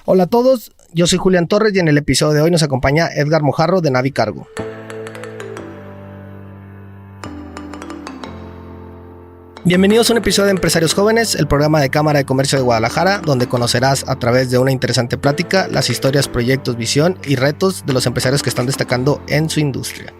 Hola a todos, yo soy Julián Torres y en el episodio de hoy nos acompaña Edgar Mojarro de Navi Cargo. Bienvenidos a un episodio de Empresarios Jóvenes, el programa de Cámara de Comercio de Guadalajara, donde conocerás a través de una interesante plática las historias, proyectos, visión y retos de los empresarios que están destacando en su industria.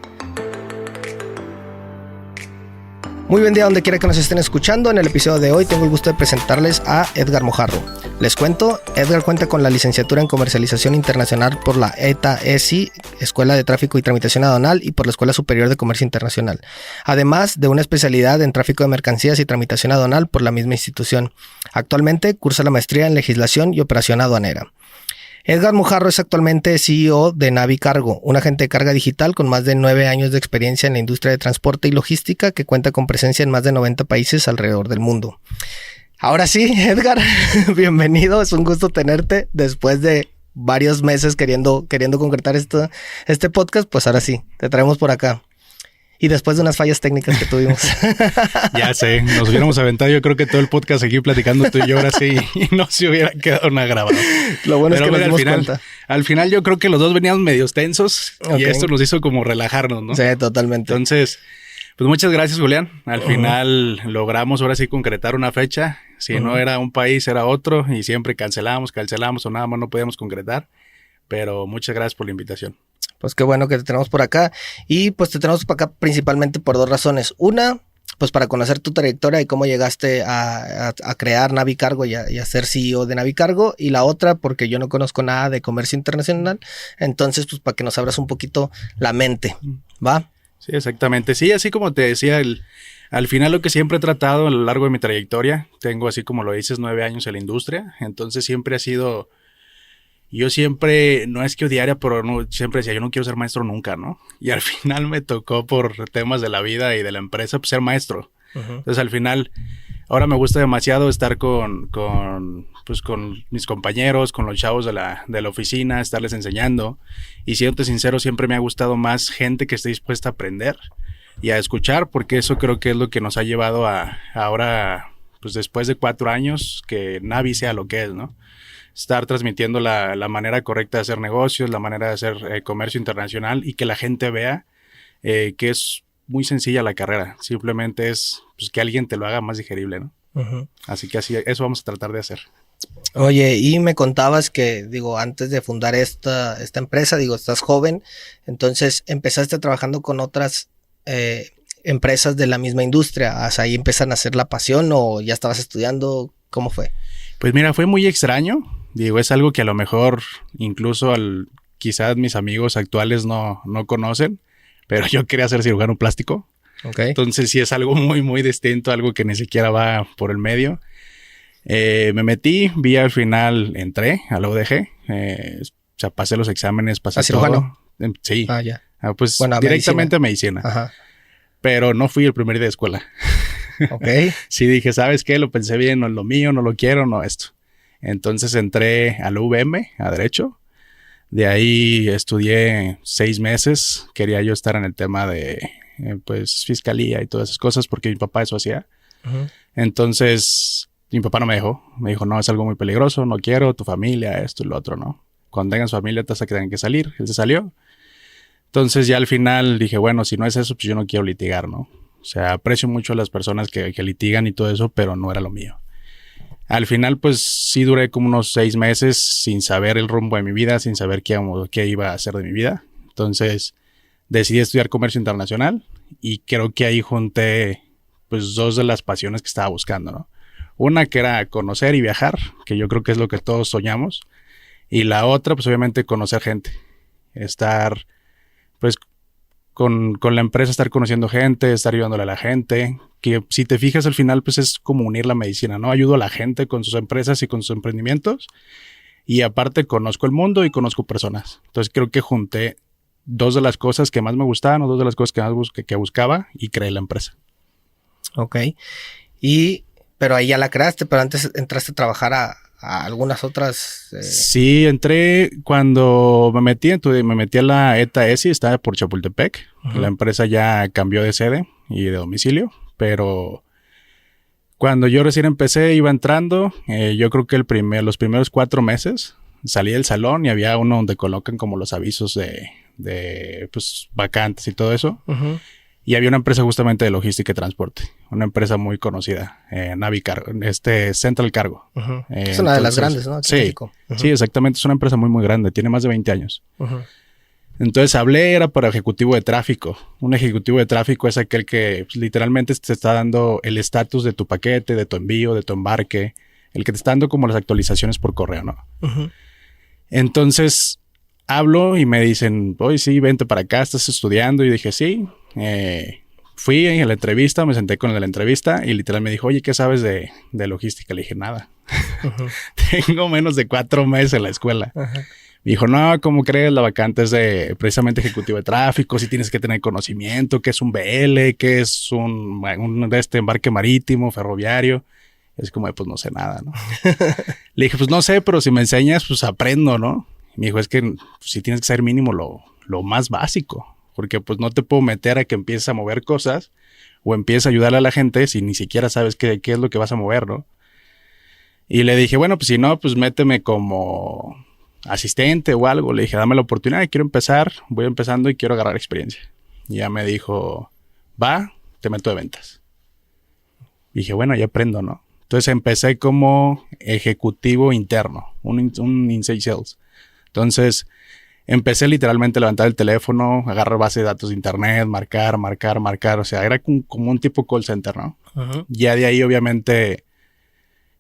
Muy buen día donde quiera que nos estén escuchando. En el episodio de hoy tengo el gusto de presentarles a Edgar Mojarro. Les cuento, Edgar cuenta con la licenciatura en Comercialización Internacional por la ETA-ESI, Escuela de Tráfico y Tramitación Aduanal, y por la Escuela Superior de Comercio Internacional, además de una especialidad en Tráfico de Mercancías y Tramitación Aduanal por la misma institución. Actualmente cursa la maestría en Legislación y Operación Aduanera. Edgar Mojarro es actualmente CEO de Navi Cargo, un agente de carga digital con más de 9 años de experiencia en la industria de transporte y logística que cuenta con presencia en más de 90 países alrededor del mundo. Ahora sí, Edgar, bienvenido, es un gusto tenerte después de varios meses queriendo concretar este podcast, pues ahora sí, te traemos por acá. Y después de unas fallas técnicas que tuvimos. Ya sé, nos hubiéramos aventado yo creo que todo el podcast aquí platicando tú y yo ahora sí y no se hubiera quedado nada grabado. Lo bueno es que nos dimos cuenta. Al final yo creo que los dos veníamos medios tensos y esto nos hizo como relajarnos, ¿no? Sí, totalmente. Entonces, pues muchas gracias, Julián. Al final logramos ahora sí concretar una fecha. Si no era un país, era otro y siempre cancelamos o nada más no podíamos concretar. Pero muchas gracias por la invitación. Pues qué bueno que te tenemos por acá. Y pues te tenemos por acá principalmente por dos razones. Una, pues para conocer tu trayectoria y cómo llegaste a crear Navi Cargo y a ser CEO de Navi Cargo. Y la otra, porque yo no conozco nada de comercio internacional. Entonces, pues para que nos abras un poquito la mente, ¿va? Sí, exactamente. Sí, así como te decía, al final lo que siempre he tratado a lo largo de mi trayectoria, tengo así como lo dices 9 años en la industria. Entonces siempre ha sido... Yo siempre, no es que odiara, pero no, siempre decía, yo no quiero ser maestro nunca, ¿no? Y al final me tocó por temas de la vida y de la empresa, pues ser maestro. Entonces al final, ahora me gusta demasiado estar con mis compañeros, con los chavos de la oficina, estarles enseñando. Y siéndote sincero, siempre me ha gustado más gente que esté dispuesta a aprender y a escuchar, porque eso creo que es lo que nos ha llevado a ahora, pues después de 4 años, que Navi sea lo que es, ¿no? Estar transmitiendo la manera correcta de hacer negocios, la manera de hacer comercio internacional y que la gente vea que es muy sencilla la carrera. Simplemente es pues, que alguien te lo haga más digerible, ¿no? Así que eso vamos a tratar de hacer. Oye, y me contabas que, antes de fundar esta empresa, estás joven, entonces empezaste trabajando con otras empresas de la misma industria. ¿Hasta ahí empiezan a hacer la pasión o ya estabas estudiando? ¿Cómo fue? Pues mira, fue muy extraño. Es algo que a lo mejor incluso quizás mis amigos actuales no conocen, pero yo quería ser cirujano plástico. Okay. Entonces sí es algo muy, muy distinto, algo que ni siquiera va por el medio. Me metí, al final entré a la UDG, pasé los exámenes, pasé ¿A cirujano? Todo. Sí. Ya. Pues bueno, directamente a medicina. Ajá. Pero no fui el primer día de escuela. Ok. Sí dije, ¿sabes qué? Lo pensé bien, no es lo mío, no lo quiero, no esto. Entonces entré a la UVM, a Derecho. De ahí estudié 6 meses. Quería yo estar en el tema de, fiscalía y todas esas cosas porque mi papá eso hacía. Entonces, mi papá no me dejó. Me dijo, no, es algo muy peligroso, no quiero, tu familia, esto y lo otro, ¿no? Cuando tengas familia, te vas a que tengan que salir. Él se salió. Entonces ya al final dije, bueno, si no es eso, pues yo no quiero litigar, ¿no? O sea, aprecio mucho a las personas que litigan y todo eso, pero no era lo mío. Al final, pues sí duré como unos 6 meses sin saber el rumbo de mi vida, sin saber qué iba a hacer de mi vida. Entonces decidí estudiar comercio internacional y creo que ahí junté pues 2 de las pasiones que estaba buscando, ¿no? Una que era conocer y viajar, que yo creo que es lo que todos soñamos. Y la otra, pues obviamente conocer gente. Estar, pues con la empresa, estar conociendo gente, estar ayudándole a la gente, que si te fijas al final pues es como unir la medicina, ¿no? Ayudo a la gente con sus empresas y con sus emprendimientos y aparte conozco el mundo y conozco personas. Entonces creo que junté 2 de las cosas que más me gustaban o 2 de las cosas que más buscaba y creé la empresa. Ok. Pero ahí ya la creaste, pero antes entraste a trabajar a algunas otras... Sí, entré cuando me metí a la ETA-ESI, estaba por Chapultepec. La empresa ya cambió de sede y de domicilio, pero cuando yo recién empecé, iba entrando, yo creo que los primeros 4 meses salí del salón y había uno donde colocan como los avisos de pues, vacantes y todo eso. Uh-huh. Y había una empresa justamente de logística y transporte. Una empresa muy conocida, Navicargo, Central Cargo. Uh-huh. Es una de las grandes, ¿no? Aquí sí, en México. Uh-huh. Sí, exactamente. Es una empresa muy, muy grande. Tiene más de 20 años. Uh-huh. Entonces hablé, era para ejecutivo de tráfico. Un ejecutivo de tráfico es aquel que pues, literalmente te está dando el estatus de tu paquete, de tu envío, de tu embarque. El que te está dando como las actualizaciones por correo, ¿no? Uh-huh. Entonces hablo y me dicen, oye, sí, vente para acá, estás estudiando. Y dije, sí. Fui a la entrevista, me senté con el de la entrevista y literal me dijo, oye, ¿qué sabes de logística? Le dije, nada. Uh-huh. Tengo menos de 4 meses en la escuela. Uh-huh. Me dijo, no, ¿cómo crees? La vacante es de precisamente ejecutivo de tráfico, si tienes que tener conocimiento, qué es un BL, qué es un embarque marítimo, ferroviario. Es como, pues no sé nada, ¿no? Le dije, pues no sé, pero si me enseñas, pues aprendo, ¿no? Y me dijo, es que pues, sí tienes que saber mínimo lo más básico. Porque pues no te puedo meter a que empieces a mover cosas o empieces a ayudarle a la gente si ni siquiera sabes qué es lo que vas a mover, ¿no? Y le dije, bueno, pues si no, pues méteme como asistente o algo. Le dije, dame la oportunidad, quiero empezar, voy empezando y quiero agarrar experiencia. Y ya me dijo, va, te meto de ventas. Y dije, bueno, ya aprendo, ¿no? Entonces empecé como ejecutivo interno, un inside sales. Entonces empecé literalmente a levantar el teléfono, agarrar base de datos de internet, marcar. O sea, era como un tipo call center, ¿no? Uh-huh. Ya de ahí, obviamente,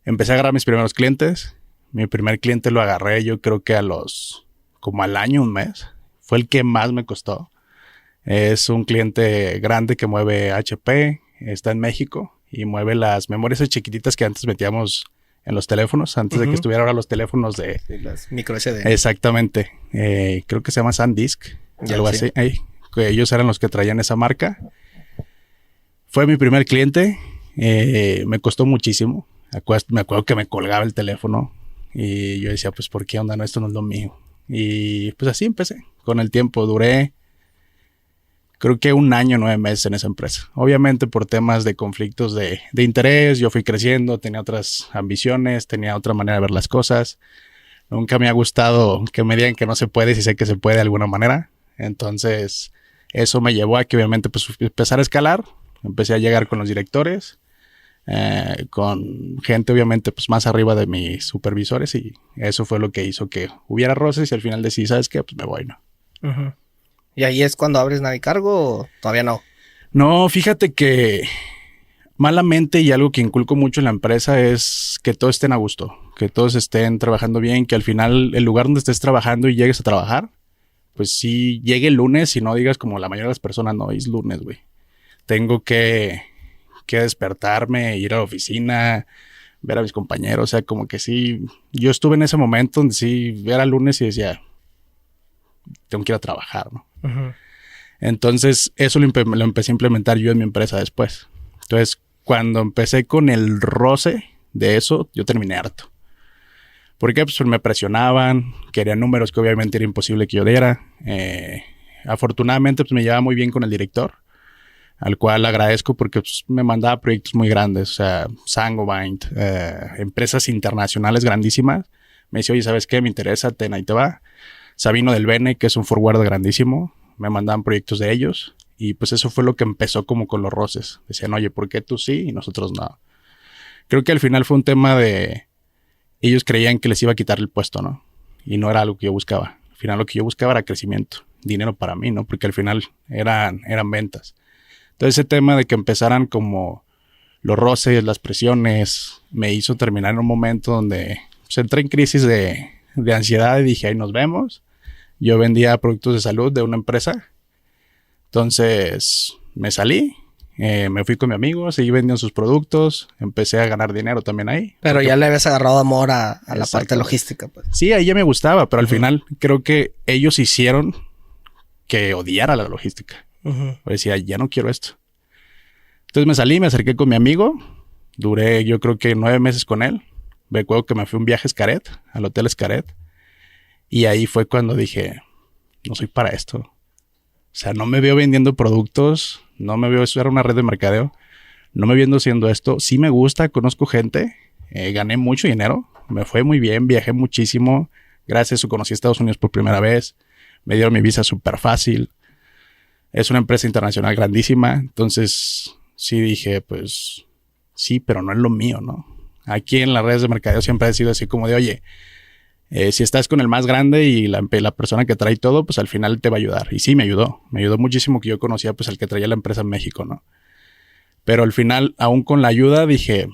empecé a agarrar mis primeros clientes. Mi primer cliente lo agarré, yo creo que como al año, un mes. Fue el que más me costó. Es un cliente grande que mueve HP, está en México y mueve las memorias chiquititas que antes metíamos en los teléfonos, antes de que estuvieran ahora los teléfonos de... Sí, las micro SD. Exactamente. Creo que se llama SanDisk, algo así. Que ellos eran los que traían esa marca. Fue mi primer cliente. Me costó muchísimo. Me acuerdo que me colgaba el teléfono y yo decía, pues, ¿por qué onda? No, esto no es lo mío. Y pues así empecé. Con el tiempo duré... Creo que 1 año, 9 meses en esa empresa. Obviamente por temas de conflictos de interés, yo fui creciendo, tenía otras ambiciones, tenía otra manera de ver las cosas. Nunca me ha gustado que me digan que no se puede si sé que se puede de alguna manera. Entonces eso me llevó a que obviamente pues empezar a escalar. Empecé a llegar con los directores, con gente obviamente pues más arriba de mis supervisores y eso fue lo que hizo que hubiera roces y al final decidí, ¿sabes qué? Pues me voy, ¿no? Uh-huh. ¿Y ahí es cuando abres Navicargo o todavía no? No, fíjate que malamente y algo que inculco mucho en la empresa es que todos estén a gusto, que todos estén trabajando bien, que al final el lugar donde estés trabajando y llegues a trabajar, pues sí llegue el lunes y no digas como la mayoría de las personas, no, es lunes, güey. Tengo que despertarme, ir a la oficina, ver a mis compañeros, o sea, como que sí, yo estuve en ese momento donde sí era lunes y decía, tengo que ir a trabajar, ¿no? Uh-huh. Entonces, eso lo empecé a implementar yo en mi empresa después. Entonces, cuando empecé con el roce de eso, yo terminé harto. ¿Por qué? Pues me presionaban, querían números que obviamente era imposible que yo diera. Afortunadamente, pues me llevaba muy bien con el director, al cual agradezco porque pues, me mandaba proyectos muy grandes. O sea, Saint-Gobain, empresas internacionales grandísimas. Me decía, oye, ¿sabes qué? Me interesa, ahí te va. Sabino del Bene, que es un forward grandísimo, me mandaban proyectos de ellos y pues eso fue lo que empezó como con los roces. Decían, oye, ¿por qué tú sí y nosotros no? Creo que al final fue un tema de... Ellos creían que les iba a quitar el puesto, ¿no? Y no era algo que yo buscaba. Al final lo que yo buscaba era crecimiento, dinero para mí, ¿no? Porque al final eran ventas. Entonces ese tema de que empezaran como los roces, las presiones, me hizo terminar en un momento donde pues, entré en crisis de ansiedad y dije, ahí nos vemos. Yo vendía productos de salud de una empresa. Entonces me salí, me fui con mi amigo, seguí vendiendo sus productos, empecé a ganar dinero también ahí. Pero ya le habías agarrado amor a la parte logística, pues. Sí, ahí ya me gustaba, pero al final creo que ellos hicieron que odiara la logística. Decía, ya no quiero esto. Entonces me salí, me acerqué con mi amigo, duré yo creo que 9 meses con él. Me acuerdo que me fui un viaje a Xcaret, al hotel Xcaret. Y ahí fue cuando dije, no soy para esto. O sea, no me veo vendiendo productos, no me veo, eso era una red de mercadeo. No me viendo haciendo esto. Sí me gusta, conozco gente, gané mucho dinero, me fue muy bien, viajé muchísimo, Gracias a eso conocí a Estados Unidos por primera vez. Me dieron mi visa súper fácil. Es una empresa internacional grandísima. Entonces, sí dije, pues, sí, pero no es lo mío, ¿no? Aquí en las redes de mercadeo siempre ha sido así como de, oye, si estás con el más grande y la persona que trae todo, pues al final te va a ayudar. Y sí, me ayudó. Me ayudó muchísimo que yo conocía pues al que traía la empresa en México, ¿no? Pero al final, aún con la ayuda, dije,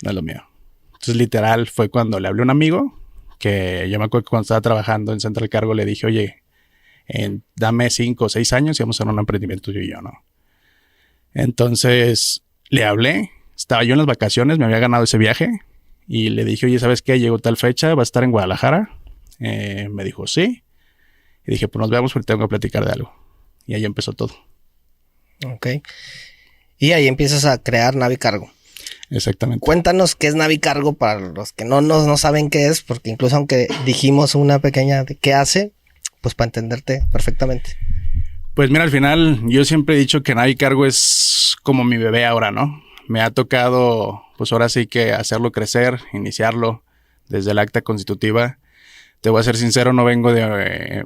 no es lo mío. Entonces, literal, fue cuando le hablé a un amigo, que yo me acuerdo que cuando estaba trabajando en Central Cargo le dije, oye, dame 5 o 6 años y vamos a hacer un emprendimiento yo y yo, ¿no? Entonces, le hablé. Estaba yo en las vacaciones, me había ganado ese viaje. Y le dije, oye, ¿sabes qué? Llegó tal fecha, ¿vas a estar en Guadalajara? Me dijo, sí. Y dije, pues nos vemos porque tengo que platicar de algo. Y ahí empezó todo. Ok. Y ahí empiezas a crear Navicargo. Exactamente. Cuéntanos qué es Navicargo para los que no saben qué es, porque incluso aunque dijimos una pequeña de qué hace, pues para entenderte perfectamente. Pues mira, al final yo siempre he dicho que Navicargo es como mi bebé ahora, ¿no? Me ha tocado, pues ahora sí que hacerlo crecer, iniciarlo desde el acta constitutiva. Te voy a ser sincero, no vengo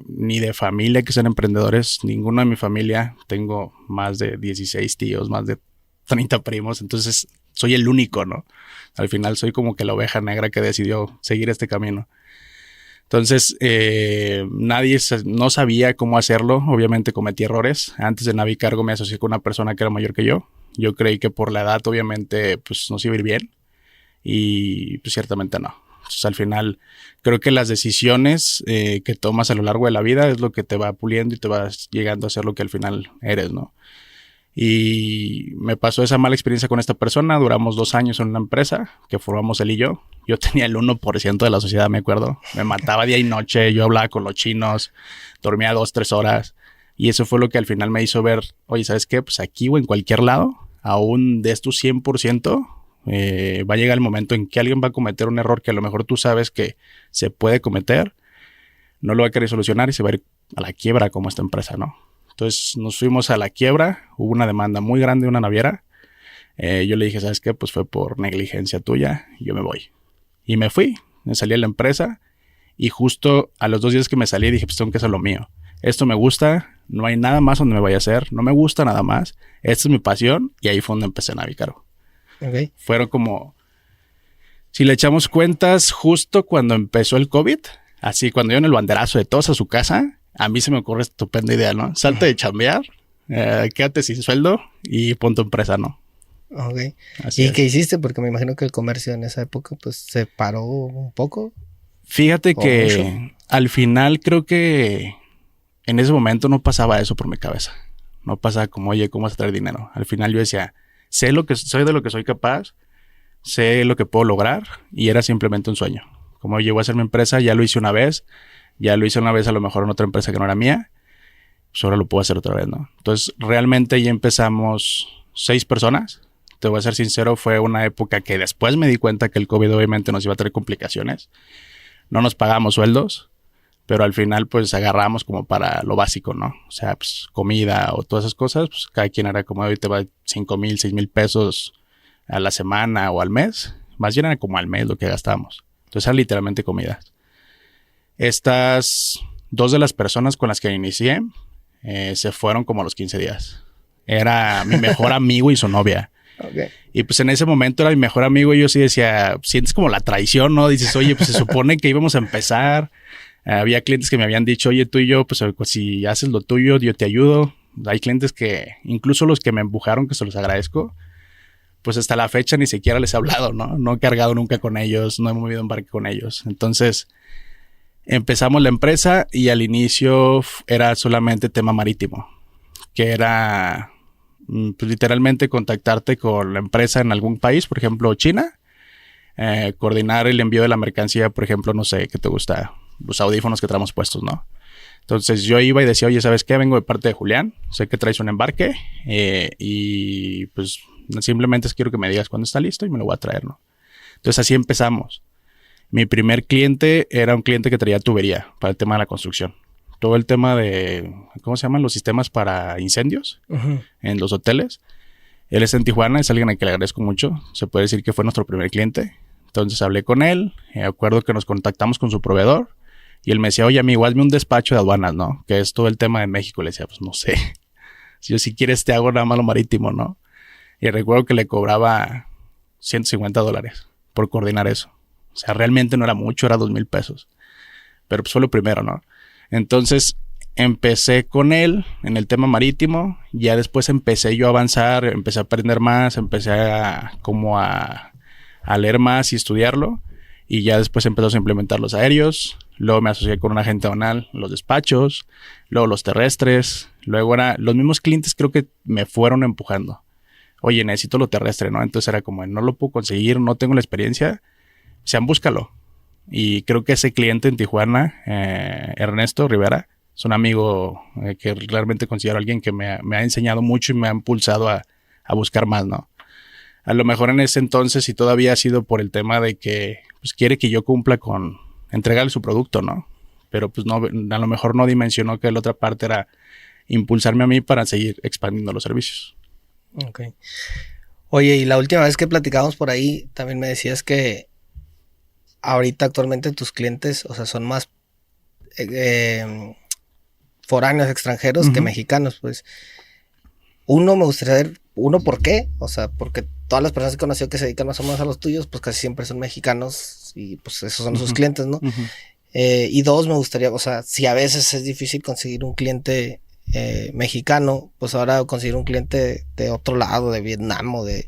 ni de familia que sean emprendedores, ninguno de mi familia. Tengo más de 16 tíos, más de 30 primos, entonces soy el único, ¿no? Al final soy como que la oveja negra que decidió seguir este camino. Entonces, nadie no sabía cómo hacerlo. Obviamente cometí errores. Antes de Navicargo me asocié con una persona que era mayor que yo. Yo creí que por la edad, obviamente, pues nos iba a ir bien. Y pues ciertamente no. Entonces, al final, creo que las decisiones que tomas a lo largo de la vida es lo que te va puliendo y te vas llegando a ser lo que al final eres, ¿no? Y me pasó esa mala experiencia con esta persona. Duramos 2 años en una empresa que formamos él y yo. Yo tenía el 1% de la sociedad, me acuerdo. Me mataba día y noche. Yo hablaba con los chinos. Dormía 2-3 horas. Y eso fue lo que al final me hizo ver, oye, ¿sabes qué? Pues aquí o en cualquier lado, aún de estos 100%, va a llegar el momento en que alguien va a cometer un error que a lo mejor tú sabes que se puede cometer. No lo va a querer solucionar y se va a ir a la quiebra como esta empresa, ¿no? Entonces nos fuimos a la quiebra, hubo una demanda muy grande de una naviera. Yo le dije, ¿sabes qué? Pues fue por negligencia tuya, yo me voy. Y me fui, me salí de la empresa y justo a los 2 días que me salí dije, pues tengo que hacer lo mío. Esto me gusta, no hay nada más donde me vaya a hacer, no me gusta nada más. Esta es mi pasión y ahí fue donde empecé a Navicargo. Okay. Fueron como, si le echamos cuentas, justo cuando empezó el COVID, así cuando yo en el banderazo de todos a su casa, a mí se me ocurre estupenda idea, ¿no? Salte de chambear, quédate sin sueldo y pon tu empresa, ¿no? Ok. Así ¿Y es. qué hiciste? Porque me imagino que el comercio en esa época pues se paró un poco. Fíjate que mucho. al final creo que en ese momento no pasaba eso por mi cabeza. No pasaba como, oye, ¿cómo vas a traer dinero? Al final yo decía, soy de lo que soy capaz, sé lo que puedo lograr y era simplemente un sueño. Como oye, voy a hacer mi empresa, ya lo hice una vez a lo mejor en otra empresa que no era mía, pues ahora lo puedo hacer otra vez, ¿no? Entonces realmente ya empezamos 6 personas. Te voy a ser sincero, fue una época que después me di cuenta que el COVID obviamente nos iba a traer complicaciones. No nos pagamos sueldos, pero al final pues agarramos como para lo básico, ¿no? O sea, pues comida o todas esas cosas, pues cada quien era como hoy te va 5,000, 6,000 pesos a la semana o al mes. Más bien era como al mes lo que gastábamos. Entonces era literalmente comida. Estas 2 de las personas con las que inicié se fueron como a los 15 días. Era mi mejor amigo y su novia. Okay. Y pues en ese momento era mi mejor amigo y yo sí decía, sientes como la traición, ¿no? Dices, oye, pues se supone que íbamos a empezar. Había clientes que me habían dicho, oye, tú y yo, pues si haces lo tuyo, yo te ayudo. Hay clientes que, incluso los que me empujaron, que se los agradezco, pues hasta la fecha ni siquiera les he hablado, ¿no? No he cargado nunca con ellos, no he movido un barco con ellos. Entonces empezamos la empresa y al inicio era solamente tema marítimo, que era pues, literalmente contactarte con la empresa en algún país, por ejemplo China, coordinar el envío de la mercancía, por ejemplo, no sé, ¿qué te gusta? Los audífonos que traemos puestos, ¿no? Entonces yo iba y decía, oye, ¿sabes qué? Vengo de parte de Julián, sé que traes un embarque y pues simplemente quiero que me digas cuándo está listo y me lo voy a traer, ¿no? Entonces así empezamos. Mi primer cliente era un cliente que traía tubería para el tema de la construcción. Todo el tema de, ¿cómo se llaman? Los sistemas para incendios en los hoteles. Él es en Tijuana, es alguien a quien le agradezco mucho. Se puede decir que fue nuestro primer cliente. Entonces hablé con él, me acuerdo que nos contactamos con su proveedor y él me decía, oye amigo, hazme un despacho de aduanas, ¿no? Que es todo el tema de México. Le decía, pues no sé. Si yo si quieres te hago nada más lo marítimo, ¿no? Y recuerdo que le cobraba $150 por coordinar eso. O sea, realmente no era mucho, era $2,000. Pero pues fue lo primero, ¿no? Entonces empecé con él en el tema marítimo. Ya después empecé yo a avanzar, empecé a aprender más, empecé a leer más y estudiarlo. Y ya después empezamos a implementar los aéreos. Luego me asocié con un agente aduanal, los despachos, luego los terrestres. Luego los mismos clientes creo que me fueron empujando. Oye, necesito lo terrestre, ¿no? Entonces era como, no lo puedo conseguir, no tengo la experiencia. Sean, búscalo. Y creo que ese cliente en Tijuana, Ernesto Rivera, es un amigo que realmente considero alguien que me ha enseñado mucho y me ha impulsado a buscar más, ¿no? A lo mejor en ese entonces y todavía ha sido por el tema de que pues, quiere que yo cumpla con entregarle su producto, ¿no? Pero pues no, a lo mejor no dimensionó que la otra parte era impulsarme a mí para seguir expandiendo los servicios. Ok. Oye, y la última vez que platicábamos por ahí, también me decías que ahorita actualmente tus clientes, o sea, son más foráneos, extranjeros que mexicanos, pues. Uno, me gustaría saber, ¿por qué? O sea, porque todas las personas que conocí que se dedican más o menos a los tuyos, pues casi siempre son mexicanos y pues esos son sus clientes, ¿no? Y dos, me gustaría, o sea, si a veces es difícil conseguir un cliente mexicano, pues ahora conseguir un cliente de otro lado, de Vietnam o de...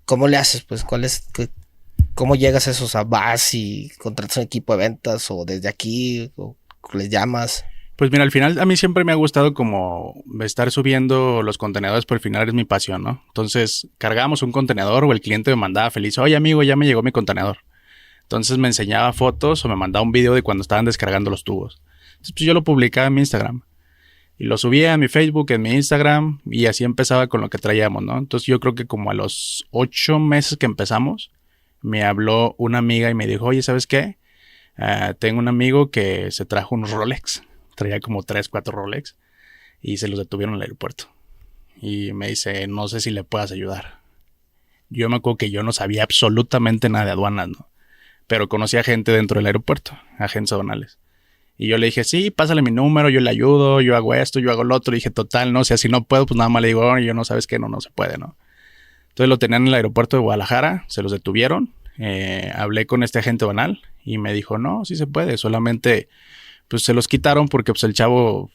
¿Cómo le haces? Pues, ¿cómo llegas a eso? O sea, vas y contratas un equipo de ventas o desde aquí, o les llamas... Pues mira, al final a mí siempre me ha gustado como estar subiendo los contenedores, pero al final es mi pasión, ¿no? Entonces cargábamos un contenedor o el cliente me mandaba feliz, oye amigo, ya me llegó mi contenedor. Entonces me enseñaba fotos o me mandaba un video de cuando estaban descargando los tubos. Entonces pues yo lo publicaba en mi Instagram. Y lo subía en mi Facebook, en mi Instagram y así empezaba con lo que traíamos, ¿no? Entonces yo creo que como a los 8 meses que empezamos, me habló una amiga y me dijo, oye, ¿sabes qué? Tengo un amigo que se trajo unos Rolex. Traía como 3, 4 Rolex y se los detuvieron en el aeropuerto. Y me dice, no sé si le puedas ayudar. Yo me acuerdo que yo no sabía absolutamente nada de aduanas, ¿no? Pero conocía gente dentro del aeropuerto, agentes aduanales. Y yo le dije, sí, pásale mi número, yo le ayudo, yo hago esto, yo hago lo otro. Y dije, total, no, o sea, si no puedo, pues nada más le digo, oh, yo no sabes qué, no se puede, ¿no? Entonces lo tenían en el aeropuerto de Guadalajara, se los detuvieron. Hablé con este agente aduanal y me dijo, no, sí se puede, solamente... Pues se los quitaron porque pues el chavo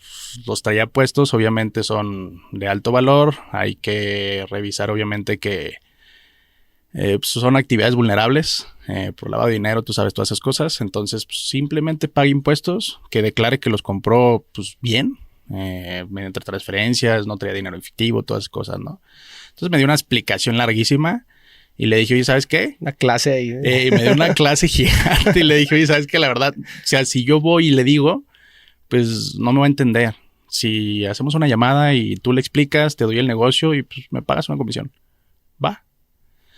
los traía puestos, obviamente son de alto valor, hay que revisar obviamente que pues son actividades vulnerables por lavado de dinero, tú sabes todas esas cosas, entonces pues, simplemente pague impuestos, que declare que los compró pues bien, mediante transferencias, no traía dinero efectivo, todas esas cosas, ¿no? Entonces me dio una explicación larguísima. Y le dije, oye, ¿sabes qué? Una clase ahí. Me dio una clase gigante y le dije, oye, ¿sabes qué? La verdad, o sea, si yo voy y le digo, pues no me va a entender. Si hacemos una llamada y tú le explicas, te doy el negocio y pues me pagas una comisión. Va.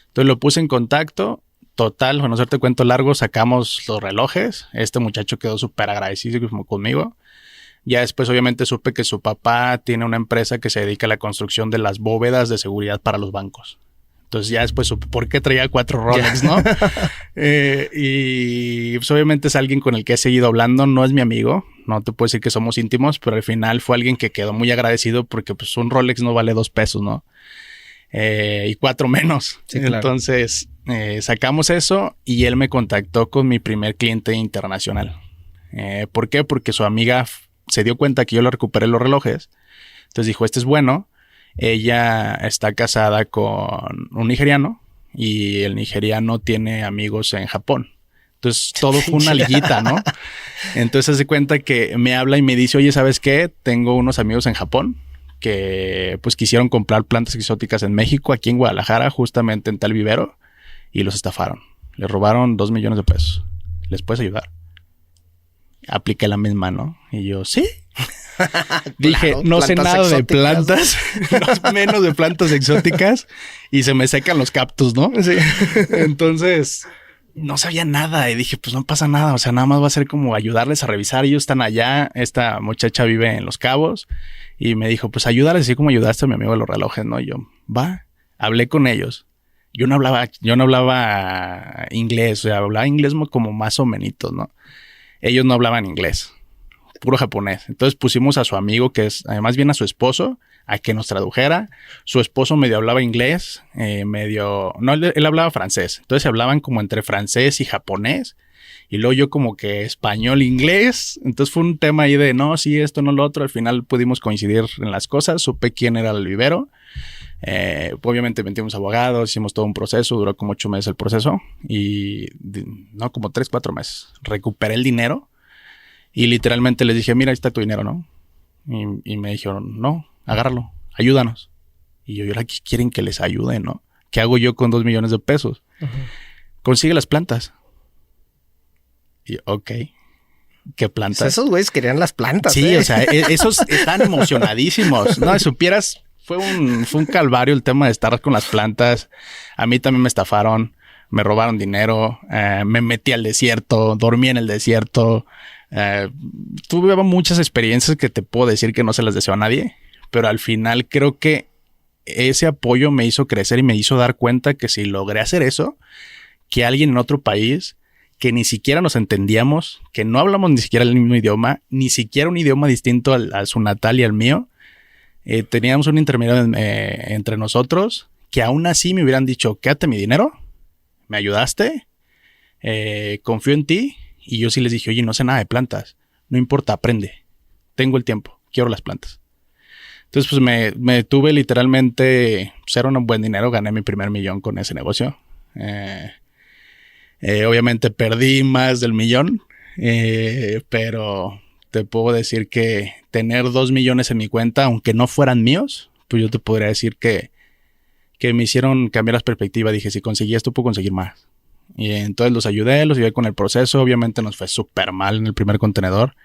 Entonces lo puse en contacto. Total, para no hacerte cuento largo, sacamos los relojes. Este muchacho quedó súper agradecido conmigo. Ya después, obviamente, supe que su papá tiene una empresa que se dedica a la construcción de las bóvedas de seguridad para los bancos. Entonces ya después supe por qué traía 4 Rolex, ¿no? Y pues obviamente es alguien con el que he seguido hablando. No es mi amigo, no te puedo decir que somos íntimos, pero al final fue alguien que quedó muy agradecido porque pues un Rolex no vale $2, ¿no? Y 4 menos. Sí, claro. Entonces sacamos eso y él me contactó con mi primer cliente internacional. ¿Por qué? Porque su amiga se dio cuenta que yo le recuperé los relojes. Entonces dijo, este es bueno. Ella está casada con un nigeriano y el nigeriano tiene amigos en Japón. Entonces todo fue una liguita, ¿no? Entonces se cuenta que me habla y me dice, oye, ¿sabes qué? Tengo unos amigos en Japón que pues quisieron comprar plantas exóticas en México, aquí en Guadalajara, justamente en tal vivero, y los estafaron. Les robaron $2 millones. ¿Les puedes ayudar? Apliqué la misma, ¿no? Y yo, sí. Dije, claro, no sé nada exóticas, de plantas, ¿no? Menos de plantas exóticas, y se me secan los cactus, ¿no? Sí. Entonces, no sabía nada y dije, pues no pasa nada, o sea, nada más va a ser como ayudarles a revisar. Ellos están allá, esta muchacha vive en Los Cabos, y me dijo, pues ayúdales así como ayudaste a mi amigo de los relojes, ¿no? Y yo, va, hablé con ellos. yo no hablaba inglés, o sea, hablaba inglés como más o menos, ¿no? Ellos no hablaban inglés, puro japonés. Entonces pusimos a su amigo, que es además bien a su esposo, a que nos tradujera. Su esposo medio hablaba inglés, no, él hablaba francés. Entonces hablaban como entre francés y japonés. Y luego yo como que español, inglés. Entonces fue un tema ahí de no, sí, esto, no lo otro. Al final pudimos coincidir en las cosas. Supe quién era el vivero. Obviamente metimos abogados, hicimos todo un proceso. Duró como 8 meses el proceso. Y no, como 3, 4 meses. Recuperé el dinero. Y literalmente les dije, mira, ahí está tu dinero, ¿no? Y me dijeron, no, agárralo, ayúdanos. Y yo, ¿ahora qué quieren que les ayude, no? ¿Qué hago yo con 2 millones de pesos? Consigue las plantas. Y ok, ¿qué plantas? Pues esos güeyes querían las plantas. Sí, o sea, esos están emocionadísimos. No, si supieras, fue un calvario el tema de estar con las plantas. A mí también me estafaron, me robaron dinero, me metí al desierto, dormí en el desierto. Tuve muchas experiencias que te puedo decir que no se las deseo a nadie, pero al final creo que ese apoyo me hizo crecer y me hizo dar cuenta que si logré hacer eso, que alguien en otro país que ni siquiera nos entendíamos, que no hablamos ni siquiera el mismo idioma, ni siquiera un idioma distinto a su natal y al mío, teníamos un intermediario entre nosotros, que aún así me hubieran dicho, quédate mi dinero, me ayudaste, confío en ti. Y yo sí les dije, oye, no sé nada de plantas, no importa, aprende, tengo el tiempo, quiero las plantas. Entonces pues me tuve literalmente, pues era un buen dinero, gané mi primer millón con ese negocio. Obviamente perdí más del millón, pero te puedo decir que tener 2 millones en mi cuenta, aunque no fueran míos, pues yo te podría decir que me hicieron cambiar la perspectiva. Dije, si conseguí esto, puedo conseguir más. Y entonces los ayudé con el proceso. Obviamente nos fue súper mal en el primer contenedor.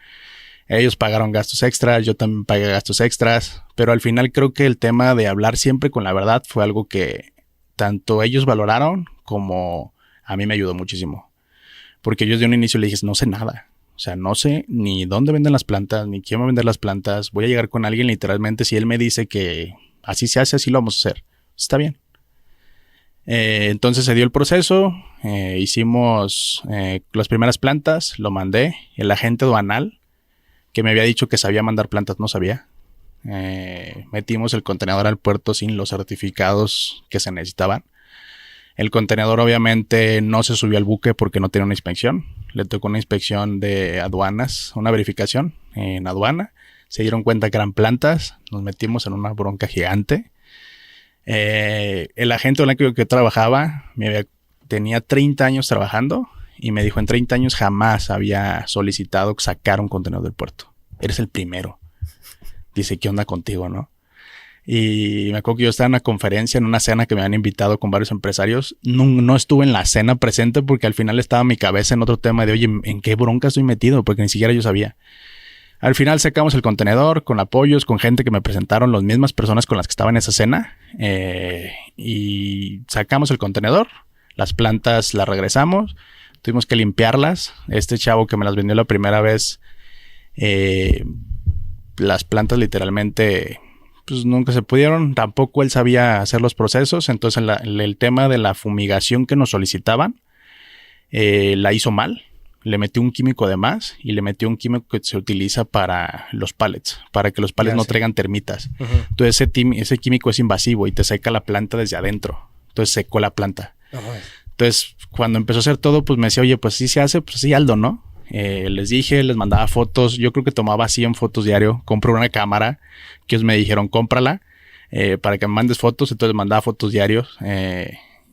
Ellos pagaron gastos extras, yo también pagué gastos extras, pero al final creo que el tema de hablar siempre con la verdad fue algo que tanto ellos valoraron como a mí me ayudó muchísimo. Porque yo desde un inicio le dije, no sé nada. O sea, no sé ni dónde venden las plantas, ni quién va a vender las plantas. Voy a llegar con alguien literalmente, si él me dice que así se hace, así lo vamos a hacer. Está bien. Entonces se dio el proceso, hicimos las primeras plantas, lo mandé. El agente aduanal que me había dicho que sabía mandar plantas no sabía. Metimos el contenedor al puerto sin los certificados que se necesitaban. El contenedor obviamente no se subió al buque porque no tenía una inspección. Le tocó una inspección de aduanas, una verificación en aduana. Se dieron cuenta que eran plantas. Nos metimos en una bronca gigante. El agente con el que yo trabajaba tenía 30 años trabajando y me dijo, en 30 años jamás había solicitado sacar un contenedor del puerto. Eres el primero. Dice, ¿qué onda contigo, no? Y me acuerdo que yo estaba en una conferencia, en una cena que me habían invitado con varios empresarios. No estuve en la cena presente porque al final estaba mi cabeza en otro tema de, oye, ¿en qué bronca estoy metido? Porque ni siquiera yo sabía. Al final sacamos el contenedor con apoyos, con gente que me presentaron, las mismas personas con las que estaba en esa cena. Y sacamos el contenedor, las plantas las regresamos, tuvimos que limpiarlas. Este chavo que me las vendió la primera vez, las plantas literalmente pues nunca se pudieron. Tampoco él sabía hacer los procesos. Entonces el tema de la fumigación que nos solicitaban, la hizo mal. Le metió un químico de más y le metió un químico que se utiliza para los pallets, para que los pallets no traigan termitas. Uh-huh. Entonces ese químico es invasivo y te seca la planta desde adentro. Entonces secó la planta. Uh-huh. Entonces cuando empezó a hacer todo, pues me decía, oye, pues sí se hace, pues sí, Aldo, ¿no? Les dije, les mandaba fotos. Yo creo que tomaba 100 fotos diario. Compré una cámara que ellos me dijeron, cómprala para que me mandes fotos. Entonces mandaba fotos diarios.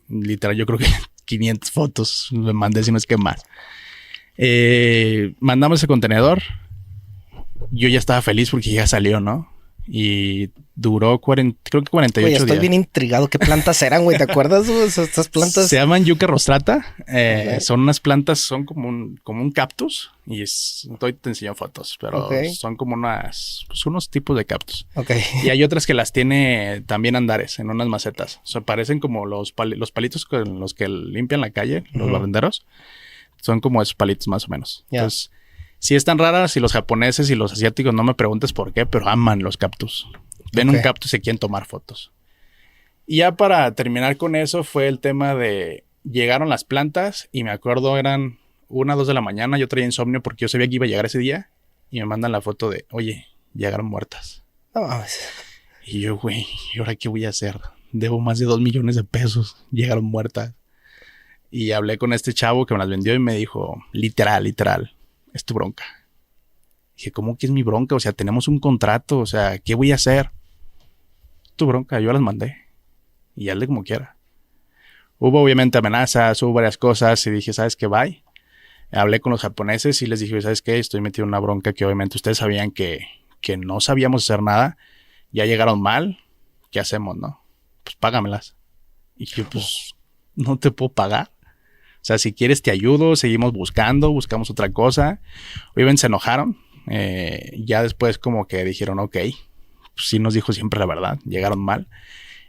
Literal, yo creo que 500 fotos me mandé, si no es que más. Mandamos ese contenedor. Yo ya estaba feliz porque ya salió, ¿no? Y duró creo que 48 días. Estoy bien intrigado. ¿Qué plantas eran, güey? ¿Te acuerdas? Estas plantas se llaman yucca rostrata. Son unas plantas, son como un cactus. Y te enseño fotos, pero son como unos tipos de cactus. Y hay otras que las tiene también Andares en unas macetas. O sea, parecen como los palitos con los que limpian la calle, los barrenderos. Son como esos palitos más o menos. Yeah. Entonces, sí están raras y los japoneses y los asiáticos, no me preguntes por qué, pero aman los cactus. Ven un cactus y quieren tomar fotos. Y ya para terminar con eso fue el tema de... Llegaron las plantas y me acuerdo eran 1, 2 de la mañana. Yo traía insomnio porque yo sabía que iba a llegar ese día. Y me mandan la foto de, oye, llegaron muertas. No mames. Y yo, güey, ¿y ahora qué voy a hacer? Debo más de 2 millones de pesos. Llegaron muertas. Y hablé con este chavo que me las vendió y me dijo, literal, es tu bronca. Dije, ¿cómo que es mi bronca? O sea, tenemos un contrato, o sea, ¿qué voy a hacer? Tu bronca, yo las mandé. Y hazle como quiera. Hubo obviamente amenazas, hubo varias cosas y dije, ¿sabes qué? Bye. Hablé con los japoneses y les dije, ¿sabes qué? Estoy metido en una bronca que obviamente ustedes sabían que no sabíamos hacer nada. Ya llegaron mal. ¿Qué hacemos, no? Pues págamelas. Y yo, pues, no te puedo pagar. O sea, si quieres te ayudo, seguimos buscamos otra cosa. Obviamente se enojaron. Ya después como que dijeron, ok, pues sí nos dijo siempre la verdad, llegaron mal.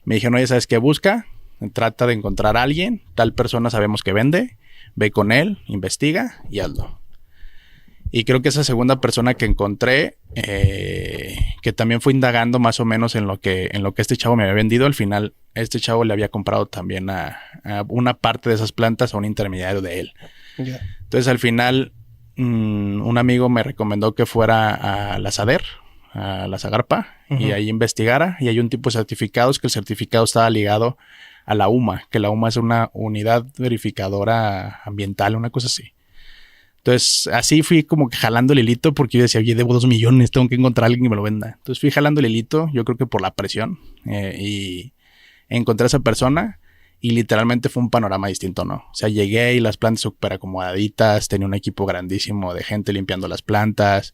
Me dijeron, oye, ¿sabes qué? Busca, trata de encontrar a alguien, tal persona sabemos que vende, ve con él, investiga y hazlo. Y creo que esa segunda persona que encontré, que también fue indagando más o menos en lo que este chavo me había vendido, al final este chavo le había comprado también a una parte de esas plantas a un intermediario de él. Yeah. Entonces al final un amigo me recomendó que fuera a la SADER, a la Zagarpa, y ahí investigara. Y hay un tipo de certificados que el certificado estaba ligado a la UMA, que la UMA es una unidad verificadora ambiental, una cosa así. Entonces, así fui como que jalando el hilito porque yo decía, oye, debo 2 millones, tengo que encontrar a alguien que me lo venda. Entonces fui jalando el hilito, yo creo que por la presión, y encontré a esa persona y literalmente fue un panorama distinto, ¿no? O sea, llegué y las plantas súper acomodaditas, tenía un equipo grandísimo de gente limpiando las plantas,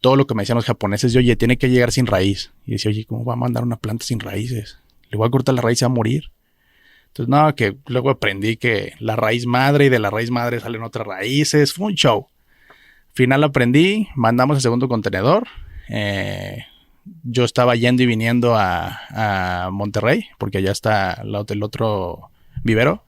todo lo que me decían los japoneses, oye, tiene que llegar sin raíz. Y decía, oye, ¿cómo va a mandar una planta sin raíces? Le voy a cortar la raíz y va a morir. Entonces, no, que luego aprendí que la raíz madre y de la raíz madre salen otras raíces. Fue un show. Al final aprendí, mandamos el segundo contenedor. Yo estaba yendo y viniendo a Monterrey, porque allá está el otro vivero.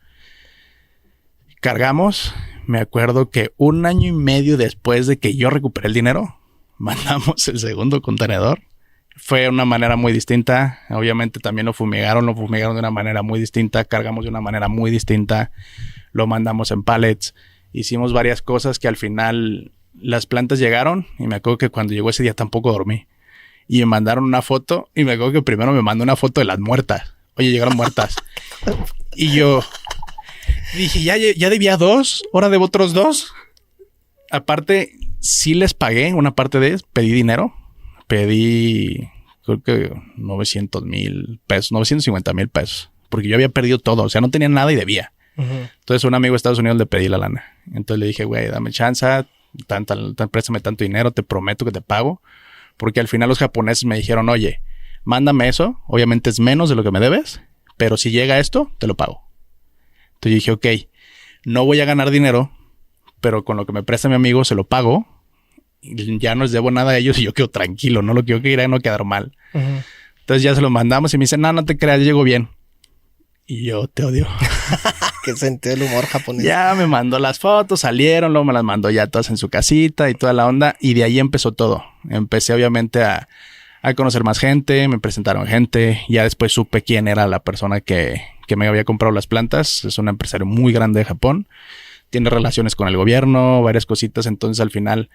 Cargamos. Me acuerdo que 1 año y medio después de que yo recuperé el dinero, mandamos el segundo contenedor. Fue una manera muy distinta. Obviamente también lo fumigaron de una manera muy distinta. Cargamos de una manera muy distinta. Lo mandamos en pallets. Hicimos varias cosas que al final las plantas llegaron. Y me acuerdo que cuando llegó ese día tampoco dormí. Y me mandaron una foto. Y me acuerdo que primero me mandó una foto de las muertas. Oye, llegaron muertas. Y yo dije, ya debía 2. Ahora debo otros 2. Aparte, sí les pagué una parte pedí dinero. Pedí, creo que 900,000 pesos, 950,000 pesos. Porque yo había perdido todo. O sea, no tenía nada y debía. Entonces, un amigo de Estados Unidos le pedí la lana. Entonces le dije, güey, dame chance, préstame tanto dinero, te prometo que te pago. Porque al final los japoneses me dijeron, oye, mándame eso. Obviamente es menos de lo que me debes. Pero si llega esto, te lo pago. Entonces yo dije, ok, no voy a ganar dinero, pero con lo que me presta mi amigo se lo pago. Ya no les debo nada a ellos y yo quedo tranquilo, no lo quiero que irá no quedar mal. Entonces ya se lo mandamos y me dicen, no te creas, llego bien. Y yo te odio. Qué sentido del humor japonés. Ya me mandó las fotos, salieron, luego me las mandó ya todas en su casita y toda la onda. Y de ahí empezó todo. Empecé obviamente a conocer más gente, me presentaron gente. Ya después supe quién era la persona que me había comprado las plantas. Es un empresario muy grande de Japón. Tiene relaciones con el gobierno, varias cositas. Entonces al final,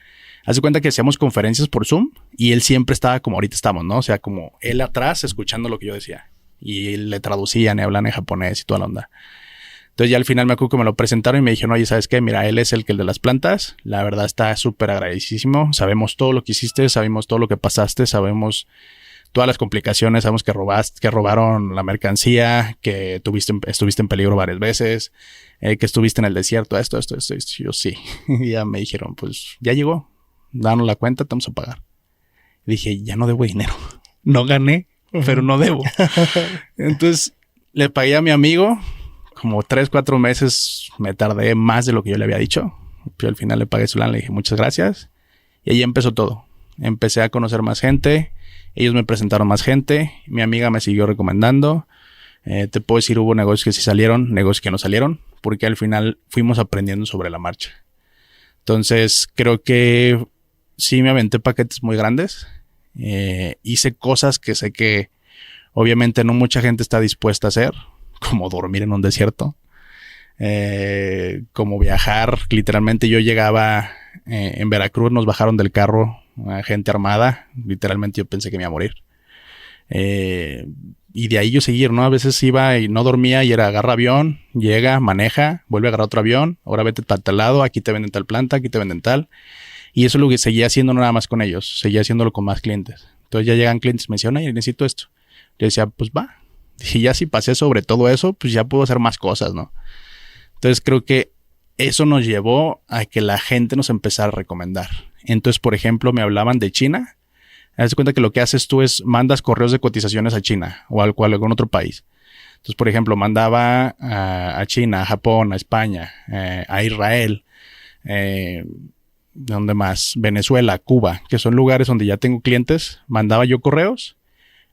hace cuenta que hacíamos conferencias por Zoom y él siempre estaba como ahorita estamos, ¿no? O sea, como él atrás escuchando lo que yo decía. Y le traducían y hablan en japonés y toda la onda. Entonces ya al final me acuerdo que me lo presentaron y me dijeron, oye, ¿sabes qué? Mira, él es el de las plantas. La verdad está súper agradecidísimo. Sabemos todo lo que hiciste, sabemos todo lo que pasaste, sabemos todas las complicaciones, sabemos que robaron la mercancía, que estuviste en peligro varias veces, que estuviste en el desierto, esto. Yo sí. Y ya me dijeron, pues ya llegó, danos la cuenta, te vamos a pagar. Y dije, ya no debo dinero. No gané, pero no debo. Entonces le pagué a mi amigo. Como 3-4 meses me tardé más de lo que yo le había dicho. Pero al final le pagué su lana, le dije muchas gracias. Y ahí empezó todo. Empecé a conocer más gente. Ellos me presentaron más gente. Mi amiga me siguió recomendando. Te puedo decir, hubo negocios que sí salieron, negocios que no salieron. Porque al final fuimos aprendiendo sobre la marcha. Entonces creo que sí me aventé paquetes muy grandes. Hice cosas que sé que obviamente no mucha gente está dispuesta a hacer, como dormir en un desierto, como viajar. Literalmente yo llegaba en Veracruz, nos bajaron del carro gente armada, literalmente yo pensé que me iba a morir. Y de ahí yo seguir, ¿no? A veces iba y no dormía y era agarra avión, llega, maneja, vuelve a agarrar otro avión, ahora vete para tal lado, aquí te venden tal planta, aquí te venden tal. Y eso es lo que seguía haciendo, no nada más con ellos, seguía haciéndolo con más clientes. Entonces ya llegan clientes y me decían, oye, necesito esto. Yo decía, pues va. Y ya si pasé sobre todo eso, pues ya puedo hacer más cosas, ¿no? Entonces creo que eso nos llevó a que la gente nos empezara a recomendar. Entonces, por ejemplo, me hablaban de China. Haz de cuenta que lo que haces tú es mandas correos de cotizaciones a China o a algún otro país. Entonces, por ejemplo, mandaba a China, a Japón, a España, a Israel, ¿dónde más? Venezuela, Cuba, que son lugares donde ya tengo clientes. Mandaba yo correos,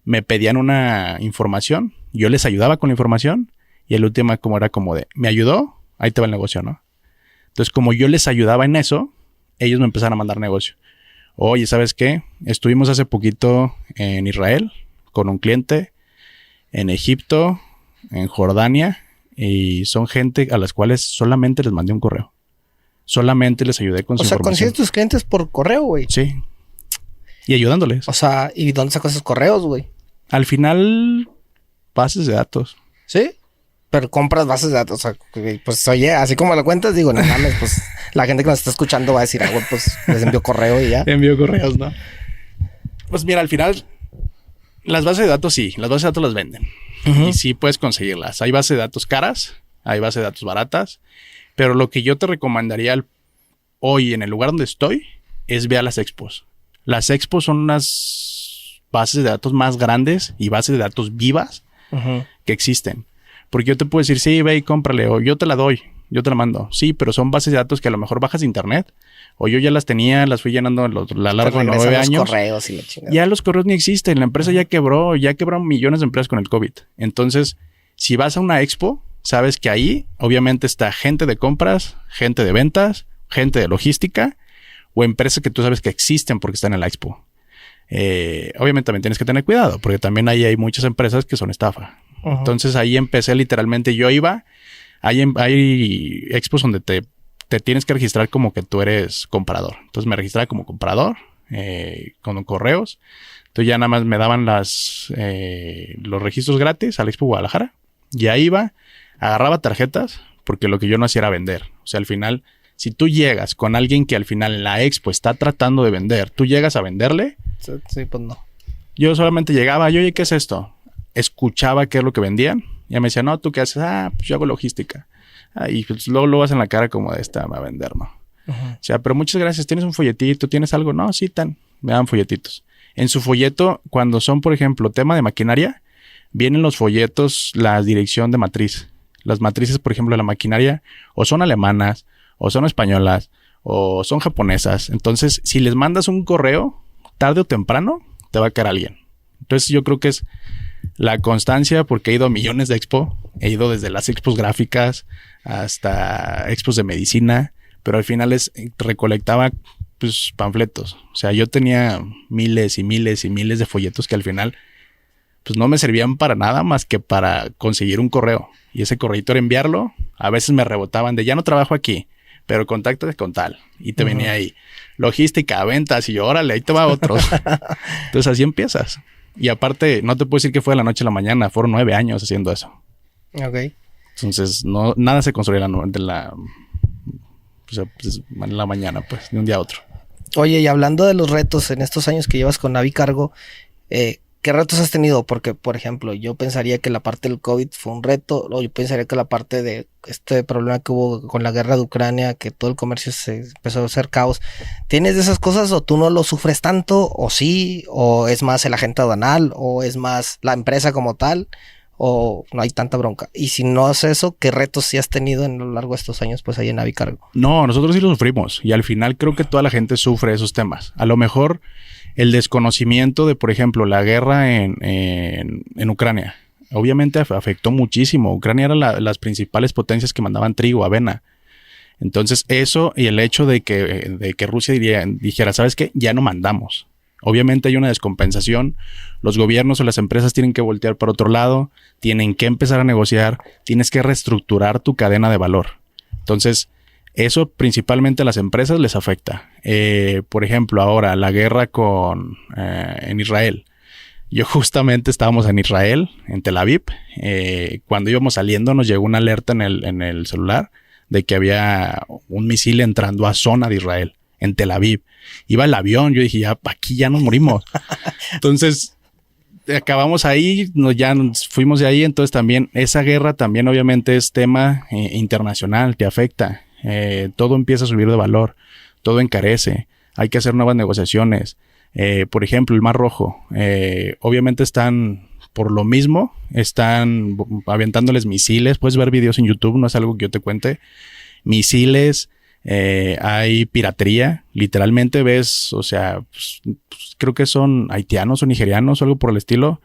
me pedían una información, yo les ayudaba con la información y el último como era como de, ¿me ayudó? Ahí te va el negocio, ¿no? Entonces, como yo les ayudaba en eso, ellos me empezaron a mandar negocio. Oye, ¿sabes qué? Estuvimos hace poquito en Israel con un cliente, en Egipto, en Jordania, y son gente a las cuales solamente les mandé un correo. Solamente les ayudé con su información. O sea, consigues tus clientes por correo, güey. Sí. Y ayudándoles. O sea, ¿y dónde sacas esos correos, güey? Al final, bases de datos. ¿Sí? Pero compras bases de datos. O sea, pues oye, así como lo cuentas, digo, no mames, pues la gente que nos está escuchando va a decir, güey, pues les envío correo y ya. Envío correos, ¿no? Pues mira, al final, las bases de datos sí, las bases de datos las venden. Y sí puedes conseguirlas. Hay bases de datos caras, hay bases de datos baratas, pero lo que yo te recomendaría hoy en el lugar donde estoy es ve a las expos. Las expos son unas bases de datos más grandes y bases de datos vivas que existen. Porque yo te puedo decir, sí, ve y cómprale, o yo te la doy, yo te la mando. Sí, pero son bases de datos que a lo mejor bajas de internet, o yo ya las tenía, las fui llenando a lo largo de 9 años. Correos y la chingada. Ya los correos ni existen, la empresa ya quebraron millones de empresas con el COVID. Entonces, si vas a una expo, sabes que ahí obviamente está gente de compras, gente de ventas, gente de logística, o empresas que tú sabes que existen porque están en la expo. Obviamente también tienes que tener cuidado, porque también ahí hay muchas empresas que son estafa. Entonces ahí empecé literalmente, yo iba, hay expos donde te tienes que registrar como que tú eres comprador. Entonces me registraba como comprador, con correos. Entonces ya nada más me daban los registros gratis al Expo Guadalajara. Ya iba, agarraba tarjetas, porque lo que yo no hacía era vender. O sea, al final, si tú llegas con alguien que al final en la expo está tratando de vender, tú llegas a venderle. Sí, pues no. Yo solamente llegaba, oye, ¿qué es esto? Escuchaba qué es lo que vendían. Ya me decía, no, ¿tú qué haces? Pues yo hago logística. Y pues luego lo vas en la cara como de esta, me va a vender, ¿no? O sea, pero muchas gracias. ¿Tienes un folletito? ¿Tienes algo? No, sí, me dan folletitos. En su folleto, cuando son, por ejemplo, tema de maquinaria, vienen los folletos, la dirección de matriz. Las matrices, por ejemplo, de la maquinaria, o son alemanas, o son españolas, o son japonesas. Entonces, si les mandas un correo, tarde o temprano, te va a caer alguien. Entonces, yo creo que es la constancia, porque he ido a millones de expo. He ido desde las expos gráficas hasta expos de medicina, pero al final recolectaba pues panfletos. O sea, yo tenía miles y miles y miles de folletos que al final pues no me servían para nada más que para conseguir un correo. Y ese correíto era enviarlo. A veces me rebotaban de ya no trabajo aquí, pero contáctate con tal. Y te venía ahí logística, ventas, y yo, órale, ahí te va otro. Entonces así empiezas. Y aparte, no te puedo decir que fue de la noche a la mañana. Fueron 9 años haciendo eso. Ok. Entonces, nada se construye en la mañana, pues, de un día a otro. Oye, y hablando de los retos en estos años que llevas con Navicargo, ¿qué retos has tenido? Porque, por ejemplo, yo pensaría que la parte del COVID fue un reto, o yo pensaría que la parte de este problema que hubo con la guerra de Ucrania, que todo el comercio se empezó a hacer caos. ¿Tienes de esas cosas o tú no lo sufres tanto? ¿O sí? ¿O es más el agente aduanal? ¿O es más la empresa como tal? ¿O no hay tanta bronca? Y si no es eso, ¿qué retos sí has tenido en lo largo de estos años pues ahí en Navicargo? No, nosotros sí lo sufrimos. Y al final creo que toda la gente sufre esos temas. A lo mejor el desconocimiento de, por ejemplo, la guerra en Ucrania. Obviamente afectó muchísimo. Ucrania era las principales potencias que mandaban trigo, avena. Entonces eso y el hecho de que Rusia dijera, ¿sabes qué? Ya no mandamos. Obviamente hay una descompensación, los gobiernos o las empresas tienen que voltear para otro lado, tienen que empezar a negociar, tienes que reestructurar tu cadena de valor. Entonces, eso principalmente a las empresas les afecta. Por ejemplo, ahora la guerra en Israel. Yo justamente estábamos en Israel, en Tel Aviv. Cuando íbamos saliendo nos llegó una alerta en el celular de que había un misil entrando a zona de Israel, en Tel Aviv. Iba el avión, yo dije, ya, aquí ya nos morimos. Entonces, acabamos ahí, ya nos fuimos de ahí. Entonces también, esa guerra también obviamente es tema internacional, te afecta. Todo empieza a subir de valor, todo encarece. Hay que hacer nuevas negociaciones. Por ejemplo, el Mar Rojo. Obviamente por lo mismo, están aventándoles misiles. Puedes ver videos en YouTube, no es algo que yo te cuente. Misiles, hay piratería. Literalmente ves, o sea, pues, creo que son haitianos o nigerianos o algo por el estilo.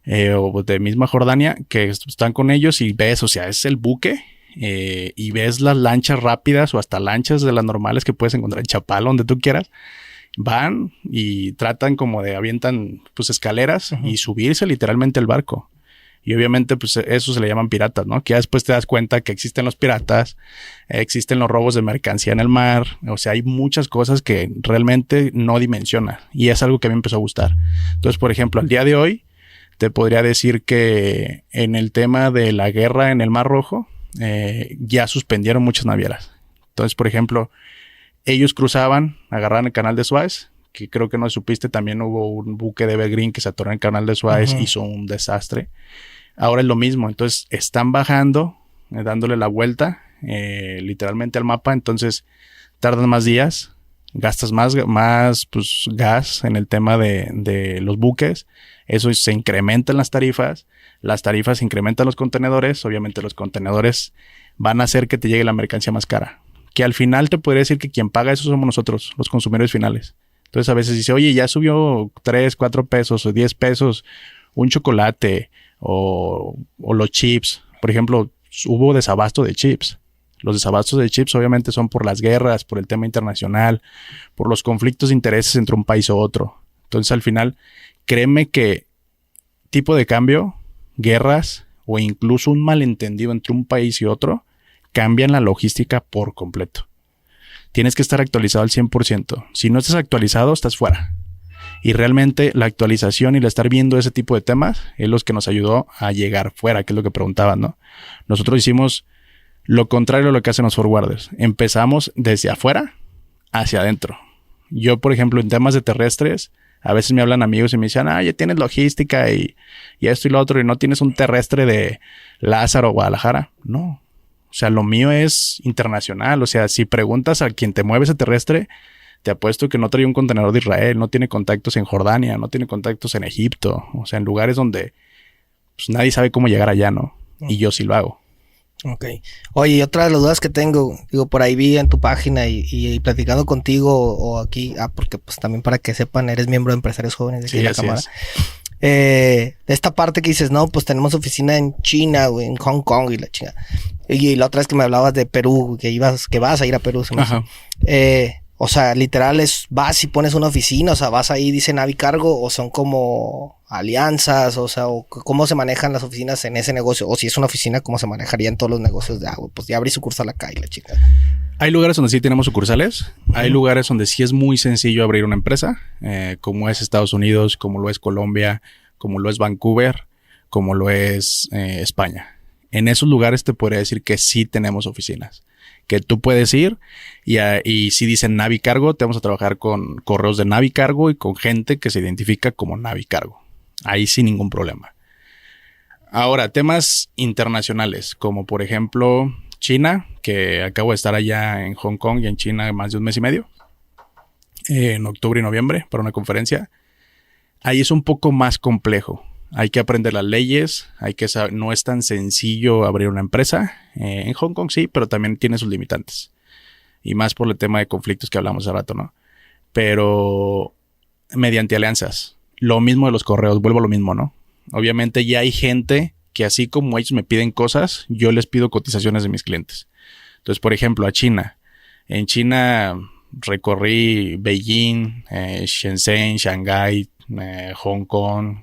O de misma Jordania, que están con ellos y ves, o sea, es el buque. Y ves las lanchas rápidas o hasta lanchas de las normales que puedes encontrar en Chapala, donde tú quieras. Van y tratan como de avientan pues escaleras y subirse literalmente al barco. Y obviamente pues eso se le llaman piratas, ¿no? Que ya después te das cuenta que existen los piratas, existen los robos de mercancía en el mar. O sea, hay muchas cosas que realmente no dimensiona. Y es algo que a mí me empezó a gustar. Entonces, por ejemplo, al día de hoy te podría decir que en el tema de la guerra en el Mar Rojo, ya suspendieron muchas navieras. Entonces, por ejemplo, ellos cruzaban, agarraban el canal de Suez, que creo que no supiste, también hubo un buque de Evergreen que se atoró en el canal de Suez, hizo un desastre. Ahora es lo mismo, entonces están bajando, dándole la vuelta, literalmente al mapa, entonces tardan más días, gastas más pues, gas en el tema de los buques, eso se incrementan las tarifas incrementan los contenedores, obviamente los contenedores van a hacer que te llegue la mercancía más cara. Que al final te podría decir que quien paga eso somos nosotros, los consumidores finales. Entonces a veces dice, oye, ya subió 3, 4 pesos o 10 pesos un chocolate o los chips. Por ejemplo, hubo desabasto de chips. Los desabastos de chips obviamente son por las guerras, por el tema internacional, por los conflictos de intereses entre un país u otro. Entonces al final, créeme que tipo de cambio, guerras o incluso un malentendido entre un país y otro cambian la logística por completo. Tienes que estar actualizado al 100%. Si no estás actualizado, estás fuera. Y realmente la actualización y el estar viendo ese tipo de temas es lo que nos ayudó a llegar fuera, que es lo que preguntaban, ¿no? Nosotros hicimos lo contrario a lo que hacen los forwarders. Empezamos desde afuera hacia adentro. Yo, por ejemplo, en temas de terrestres, a veces me hablan amigos y me dicen, ya tienes logística y esto y lo otro, y no tienes un terrestre de Lázaro o Guadalajara. No. O sea, lo mío es internacional. O sea, si preguntas a quien te mueve ese terrestre, te apuesto que no trae un contenedor de Israel, no tiene contactos en Jordania, no tiene contactos en Egipto. O sea, en lugares donde pues, nadie sabe cómo llegar allá, ¿no? Y yo sí lo hago. Ok. Oye, y otra de las dudas que tengo, digo, por ahí vi en tu página y platicando contigo o aquí, porque pues también para que sepan, eres miembro de Empresarios Jóvenes de aquí de la Cámara. De esta parte que dices, no, pues tenemos oficina en China, güey, en Hong Kong y la chingada. Y la otra vez que me hablabas de Perú, que vas a ir a Perú. O sea, literal vas y pones una oficina, o sea, vas ahí, dice Navicargo, o son como alianzas, o sea, o cómo se manejan las oficinas en ese negocio, o si es una oficina, cómo se manejaría en todos los negocios de agua. Pues ya abrí sucursal acá y la chica. Hay lugares donde sí tenemos sucursales, hay lugares donde sí es muy sencillo abrir una empresa, como es Estados Unidos, como lo es Colombia, como lo es Vancouver, como lo es España. En esos lugares te podría decir que sí tenemos oficinas. Que tú puedes ir y si dicen Navicargo, te vamos a trabajar con correos de Navicargo y con gente que se identifica como Navicargo. Ahí sin ningún problema. Ahora, temas internacionales, como por ejemplo China, que acabo de estar allá en Hong Kong y en China más de un mes y medio, en octubre y noviembre para una conferencia. Ahí es un poco más complejo. Hay que aprender las leyes, no es tan sencillo abrir una empresa. En Hong Kong sí, pero también tiene sus limitantes. Y más por el tema de conflictos que hablamos hace rato, ¿no? Pero mediante alianzas. Lo mismo de los correos, vuelvo a lo mismo, ¿no? Obviamente ya hay gente que así como ellos me piden cosas, yo les pido cotizaciones de mis clientes. Entonces, por ejemplo, a China. En China recorrí Beijing, Shenzhen, Shanghái, Hong Kong,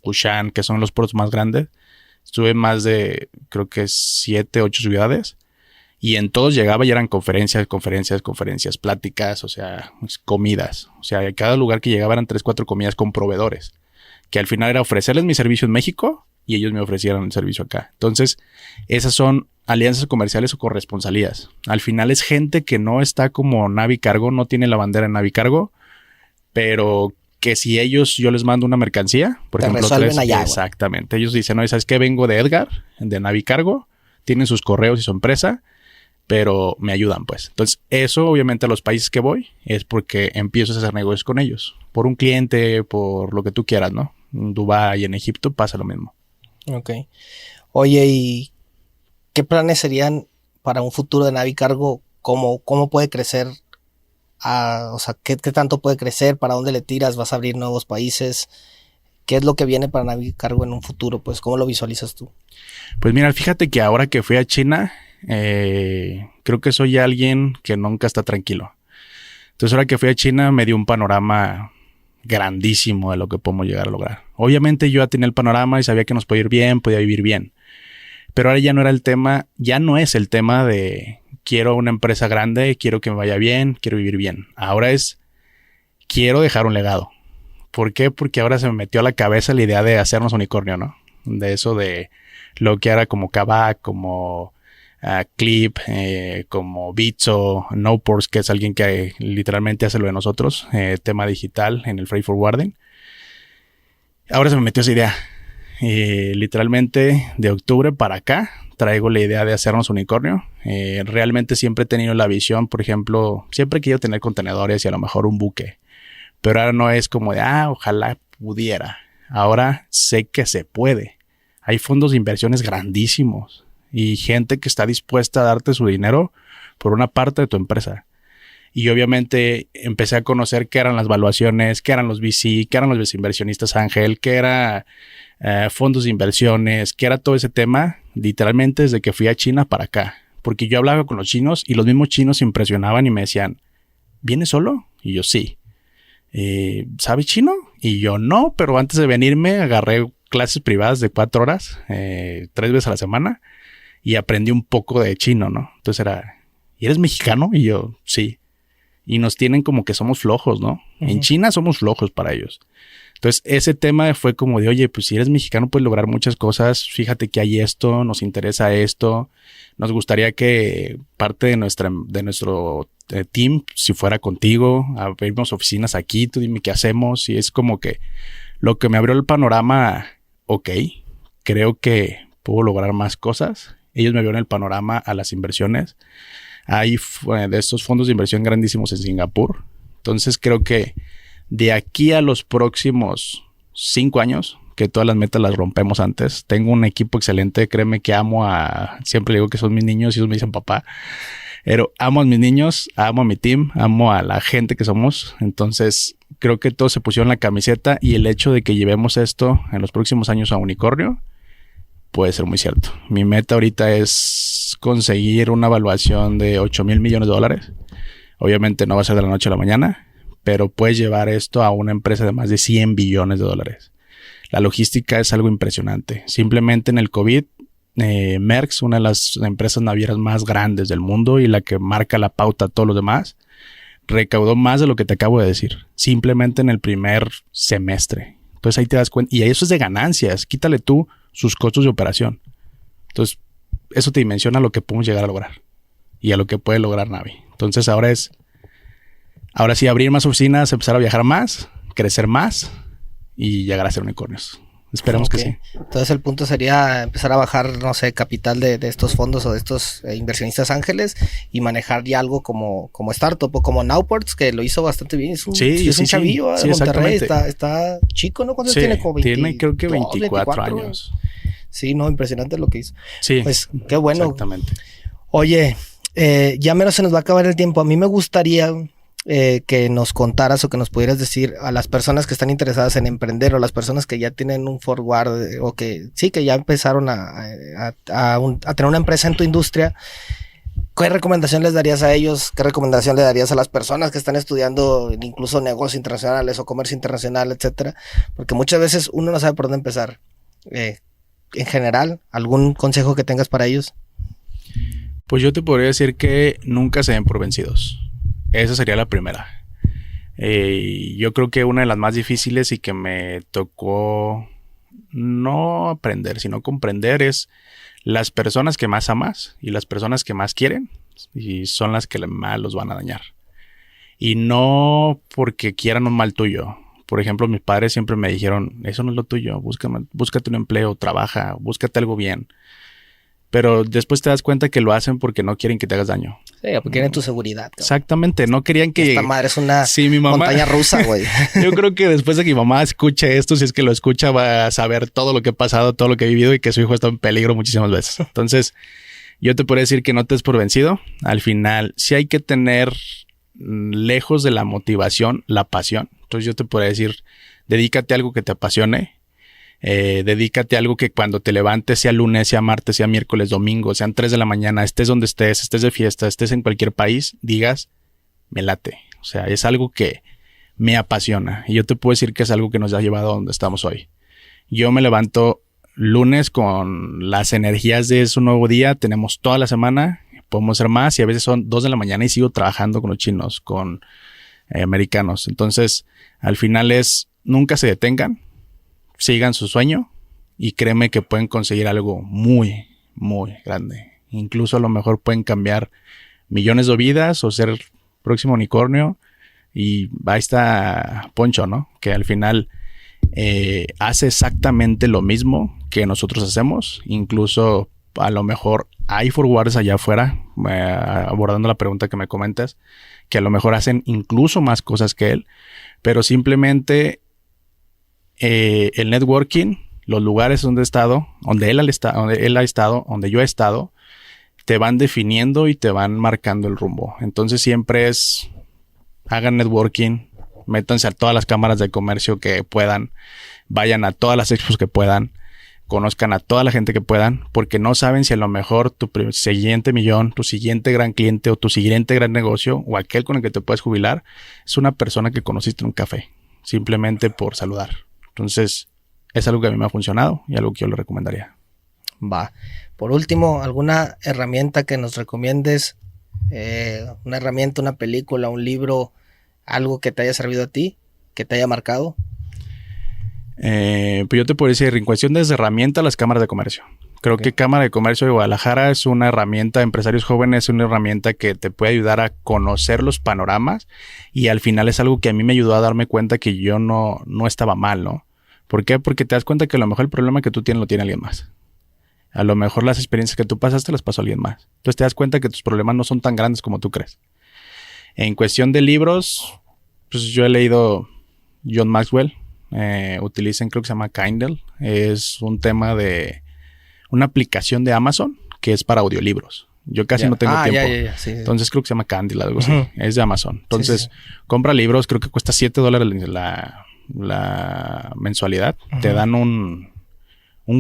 Fushan, que son los puertos más grandes. Estuve en más de, creo que 7, 8 ciudades. Y en todos llegaba y eran conferencias, pláticas, o sea, comidas. O sea, en cada lugar que llegaba eran 3, 4 comidas con proveedores. Que al final era ofrecerles mi servicio en México y ellos me ofrecieron el servicio acá. Entonces, esas son alianzas comerciales o corresponsalías. Al final es gente que no está como Navicargo, no tiene la bandera en Navicargo, pero que si yo les mando una mercancía, por ejemplo, allá, exactamente. Ellos dicen, no, ¿sabes qué? Vengo de Edgar, de Navicargo, tienen sus correos y su empresa, pero me ayudan, pues. Entonces, eso obviamente a los países que voy es porque empiezo a hacer negocios con ellos. Por un cliente, por lo que tú quieras, ¿no? En Dubái y en Egipto pasa lo mismo. Ok. Oye, ¿y qué planes serían para un futuro de Navicargo? ¿Cómo puede crecer? O sea, ¿qué tanto puede crecer? ¿Para dónde le tiras? ¿Vas a abrir nuevos países? ¿Qué es lo que viene para Navicargo en un futuro? Pues, ¿cómo lo visualizas tú? Pues mira, fíjate que ahora que fui a China, creo que soy alguien que nunca está tranquilo. Entonces, ahora que fui a China me dio un panorama grandísimo de lo que podemos llegar a lograr. Obviamente yo ya tenía el panorama y sabía que nos podía ir bien, podía vivir bien. Pero ahora ya no era el tema, ya no es el tema de quiero una empresa grande, quiero que me vaya bien, quiero vivir bien. Ahora es quiero dejar un legado. ¿Por qué? Porque ahora se me metió a la cabeza la idea de hacernos unicornio, ¿no? De eso de lo que era como Kavak, como Clip, como Bitso, Noports, que es alguien que literalmente hace lo de nosotros, tema digital en el freight forwarding. Ahora se me metió esa idea. Literalmente de octubre para acá traigo la idea de hacernos unicornio. Realmente siempre he tenido la visión, por ejemplo, siempre he querido tener contenedores y a lo mejor un buque. Pero ahora no es como de, ojalá pudiera. Ahora sé que se puede. Hay fondos de inversiones grandísimos y gente que está dispuesta a darte su dinero por una parte de tu empresa. Y obviamente empecé a conocer qué eran las valuaciones, qué eran los VC, qué eran los inversionistas ángel, qué era fondos de inversiones, qué era todo ese tema, literalmente desde que fui a China para acá. Porque yo hablaba con los chinos y los mismos chinos se impresionaban y me decían, ¿vienes solo? Y yo, sí. ¿Sabes chino? Y yo, no, pero antes de venirme agarré clases privadas de 4 horas, 3 veces a la semana, y aprendí un poco de chino, ¿no? Entonces era, ¿y eres mexicano? Y yo, sí. Y nos tienen como que somos flojos, ¿no? Uh-huh. En China somos flojos para ellos. Entonces, ese tema fue como de, oye, pues si eres mexicano puedes lograr muchas cosas. Fíjate que hay esto, nos interesa esto. Nos gustaría que parte de nuestro team, si fuera contigo, abrimos oficinas aquí, tú dime qué hacemos. Y es como que lo que me abrió el panorama, ok, creo que puedo lograr más cosas. Ellos me vieron el panorama a las inversiones. Hay de estos fondos de inversión grandísimos en Singapur. Entonces creo que de aquí a los próximos 5 años, que todas las metas las rompemos antes. Tengo un equipo excelente, créeme que siempre digo que son mis niños y ellos me dicen papá. Pero amo a mis niños, amo a mi team, amo a la gente que somos. Entonces creo que todos se pusieron la camiseta y el hecho de que llevemos esto en los próximos años a unicornio puede ser muy cierto. Mi meta ahorita es conseguir una evaluación de $8,000 millones. Obviamente no va a ser de la noche a la mañana, pero puedes llevar esto a una empresa de más de $100 billones. La logística es algo impresionante. Simplemente en el COVID, Maersk, una de las empresas navieras más grandes del mundo y la que marca la pauta a todos los demás, recaudó más de lo que te acabo de decir. Simplemente en el primer semestre. Entonces ahí te das cuenta. Y eso es de ganancias. Quítale tú sus costos de operación. Entonces, eso te dimensiona lo que podemos llegar a lograr y a lo que puede lograr Navi. Entonces, ahora sí abrir más oficinas, empezar a viajar más, crecer más y llegar a ser unicornios. Esperemos que sí. Entonces, el punto sería empezar a bajar, no sé, capital de estos fondos o de estos inversionistas ángeles y manejar ya algo como startup o como Nowports, que lo hizo bastante bien. Es un chavillo de Monterrey, está chico, ¿no? ¿Cuántos tiene? Como 20, tiene creo que 24 años. Sí, no, impresionante lo que hizo. Sí. Pues qué bueno. Exactamente. Oye, ya menos se nos va a acabar el tiempo. A mí me gustaría que nos contaras o que nos pudieras decir a las personas que están interesadas en emprender o las personas que ya tienen un forward o que sí, que ya empezaron a tener una empresa en tu industria. ¿Qué recomendación les darías a ellos? ¿Qué recomendación le darías a las personas que están estudiando incluso negocios internacionales o comercio internacional, etcétera? Porque muchas veces uno no sabe por dónde empezar. En general, ¿algún consejo que tengas para ellos? Pues yo te podría decir que nunca se den por vencidos. Esa sería la primera. Yo creo que una de las más difíciles y que me tocó no aprender, sino comprender es las personas que más amas y las personas que más quieren y son las que más los van a dañar. Y no porque quieran un mal tuyo. Por ejemplo, mis padres siempre me dijeron, eso no es lo tuyo, búscate un empleo, trabaja, búscate algo bien. Pero después te das cuenta que lo hacen porque no quieren que te hagas daño. Sí, porque quieren tu seguridad. Cabrón. Exactamente, no querían que... Esta madre es una mi mamá... montaña rusa, güey. Yo creo que después de que mi mamá escuche esto, si es que lo escucha, va a saber todo lo que he pasado, todo lo que he vivido y que su hijo está en peligro muchísimas veces. Entonces, yo te podría decir que no te des por vencido. Al final, sí hay que tener lejos de la motivación, la pasión. Entonces, yo te podría decir, dedícate a algo que te apasione. Dedícate a algo que cuando te levantes, sea lunes, sea martes, sea miércoles, domingo, sean 3 de la mañana, estés donde estés de fiesta, estés en cualquier país, digas, me late. O sea, es algo que me apasiona. Y yo te puedo decir que es algo que nos ha llevado a donde estamos hoy. Yo me levanto lunes con las energías de un nuevo día. Tenemos toda la semana, podemos hacer más y a veces son 2 de la mañana y sigo trabajando con los chinos, con americanos. Entonces, al final es, nunca se detengan. Sigan su sueño y créeme que pueden conseguir algo muy, muy grande. Incluso a lo mejor pueden cambiar millones de vidas o ser próximo unicornio. Y ahí está Poncho, ¿no? Que al final hace exactamente lo mismo que nosotros hacemos. Incluso a lo mejor hay forwarders allá afuera, abordando la pregunta que me comentas, que a lo mejor hacen incluso más cosas que él, pero simplemente... el networking, los lugares donde he estado, donde él ha estado, donde yo he estado, te van definiendo y te van marcando el rumbo. Entonces siempre es, hagan networking, métanse a todas las cámaras de comercio que puedan, vayan a todas las expos que puedan, conozcan a toda la gente que puedan, porque no saben si a lo mejor tu siguiente millón, tu siguiente gran cliente o tu siguiente gran negocio o aquel con el que te puedes jubilar es una persona que conociste en un café, simplemente por saludar. Entonces, es algo que a mí me ha funcionado y algo que yo le recomendaría. Va. Por último, ¿alguna herramienta que nos recomiendes? Una herramienta, una película, un libro, algo que te haya servido a ti, que te haya marcado. Pues yo te puedo decir, en cuestión de herramienta, las cámaras de comercio. Creo que Cámara de Comercio de Guadalajara es una herramienta, empresarios jóvenes, una herramienta que te puede ayudar a conocer los panoramas y al final es algo que a mí me ayudó a darme cuenta que yo no estaba mal, ¿no? ¿Por qué? Porque te das cuenta que a lo mejor el problema que tú tienes lo tiene alguien más. A lo mejor las experiencias que tú pasaste las pasó alguien más. Entonces te das cuenta que tus problemas no son tan grandes como tú crees. En cuestión de libros, pues yo he leído John Maxwell. Utilicen, creo que se llama Kindle. Es un tema de... una aplicación de Amazon que es para audiolibros. Yo casi no tengo tiempo. Sí. Entonces creo que se llama Kindle, algo así. Es de Amazon. Entonces, compra libros, creo que cuesta $7 la mensualidad. Te dan un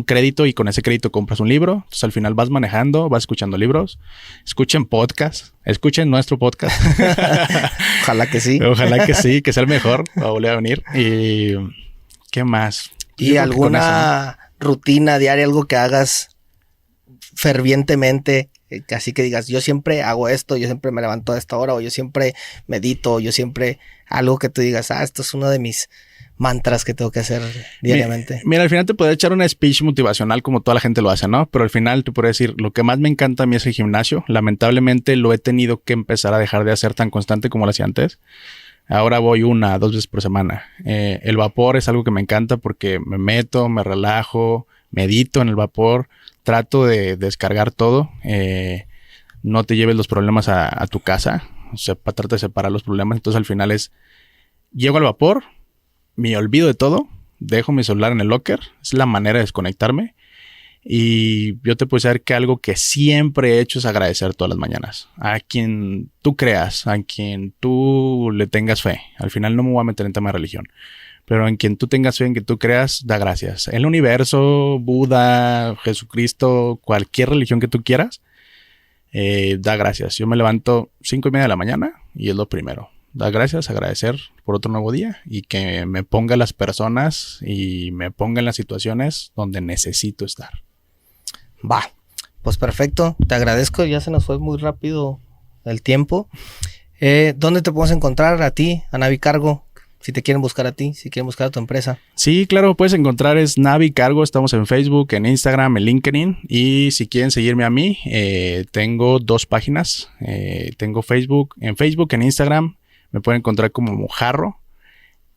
crédito y con ese crédito compras un libro. Entonces al final vas manejando, vas escuchando libros. Escuchen podcast. Escuchen nuestro podcast. Ojalá que sí. Ojalá que sí, que sea el mejor. Va a volver a venir. Y ¿qué más? ¿Y alguna rutina diaria, algo que hagas fervientemente? Así que digas, yo siempre hago esto, yo siempre me levanto a esta hora, o yo siempre medito, yo siempre... Algo que tú digas, esto es uno de mis mantras que tengo que hacer diariamente. Mira, al final te podría echar una speech motivacional como toda la gente lo hace, ¿no? Pero al final te podría decir, lo que más me encanta a mí es el gimnasio. Lamentablemente lo he tenido que empezar a dejar de hacer tan constante como lo hacía antes. Ahora voy 1 a 2 veces por semana. El vapor es algo que me encanta porque me meto, me relajo, medito en el vapor, trato de descargar todo. No te lleves los problemas a tu casa. O sea, trata de separar los problemas. Entonces al final es, llego al vapor, me olvido de todo, dejo mi celular en el locker. Es la manera de desconectarme. Y yo te puedo decir que algo que siempre he hecho es agradecer todas las mañanas. A quien tú creas, a quien tú le tengas fe. Al final no me voy a meter en tema de religión. Pero en quien tú tengas fe, en quien tú creas, da gracias. El universo, Buda, Jesucristo, cualquier religión que tú quieras. Da gracias. Yo me levanto 5:30 de la mañana y es lo primero. Da gracias, agradecer por otro nuevo día y que me ponga las personas y me ponga en las situaciones donde necesito estar. Va, pues perfecto. Te agradezco. Ya se nos fue muy rápido el tiempo. ¿Dónde te podemos encontrar a ti, a Navi Cargo? Si te quieren buscar a ti, si quieren buscar a tu empresa. Sí, claro, puedes encontrar es Navi Cargo. Estamos en Facebook, en Instagram, en LinkedIn. Y si quieren seguirme a mí, tengo 2 páginas. Tengo Facebook, en Instagram. Me pueden encontrar como Mojarro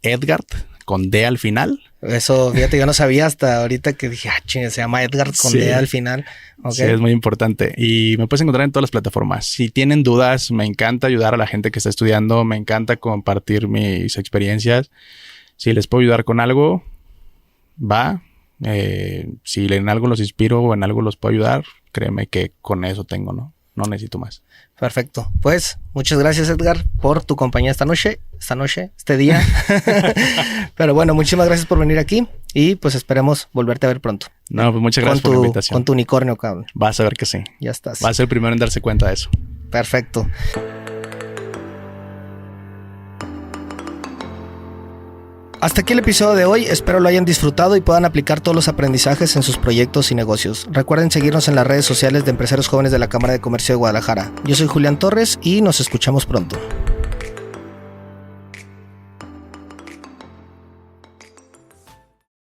Edgard, con D al final. Eso, fíjate, yo no sabía hasta ahorita que dije, chingue, se llama Edgard con D al final. Okay. Sí, es muy importante. Y me puedes encontrar en todas las plataformas. Si tienen dudas, me encanta ayudar a la gente que está estudiando. Me encanta compartir mis experiencias. Si les puedo ayudar con algo, va. Si en algo los inspiro o en algo los puedo ayudar, créeme que con eso tengo, ¿no? No necesito más. Perfecto. Pues muchas gracias, Edgar, por tu compañía este día. Pero bueno, muchísimas gracias por venir aquí y pues esperemos volverte a ver pronto. No, pues muchas gracias por la invitación. Con tu unicornio, cabrón. Vas a ver que sí. Ya estás. Vas a ser el primero en darse cuenta de eso. Perfecto. Hasta aquí el episodio de hoy, espero lo hayan disfrutado y puedan aplicar todos los aprendizajes en sus proyectos y negocios. Recuerden seguirnos en las redes sociales de Empresarios Jóvenes de la Cámara de Comercio de Guadalajara. Yo soy Julián Torres y nos escuchamos pronto.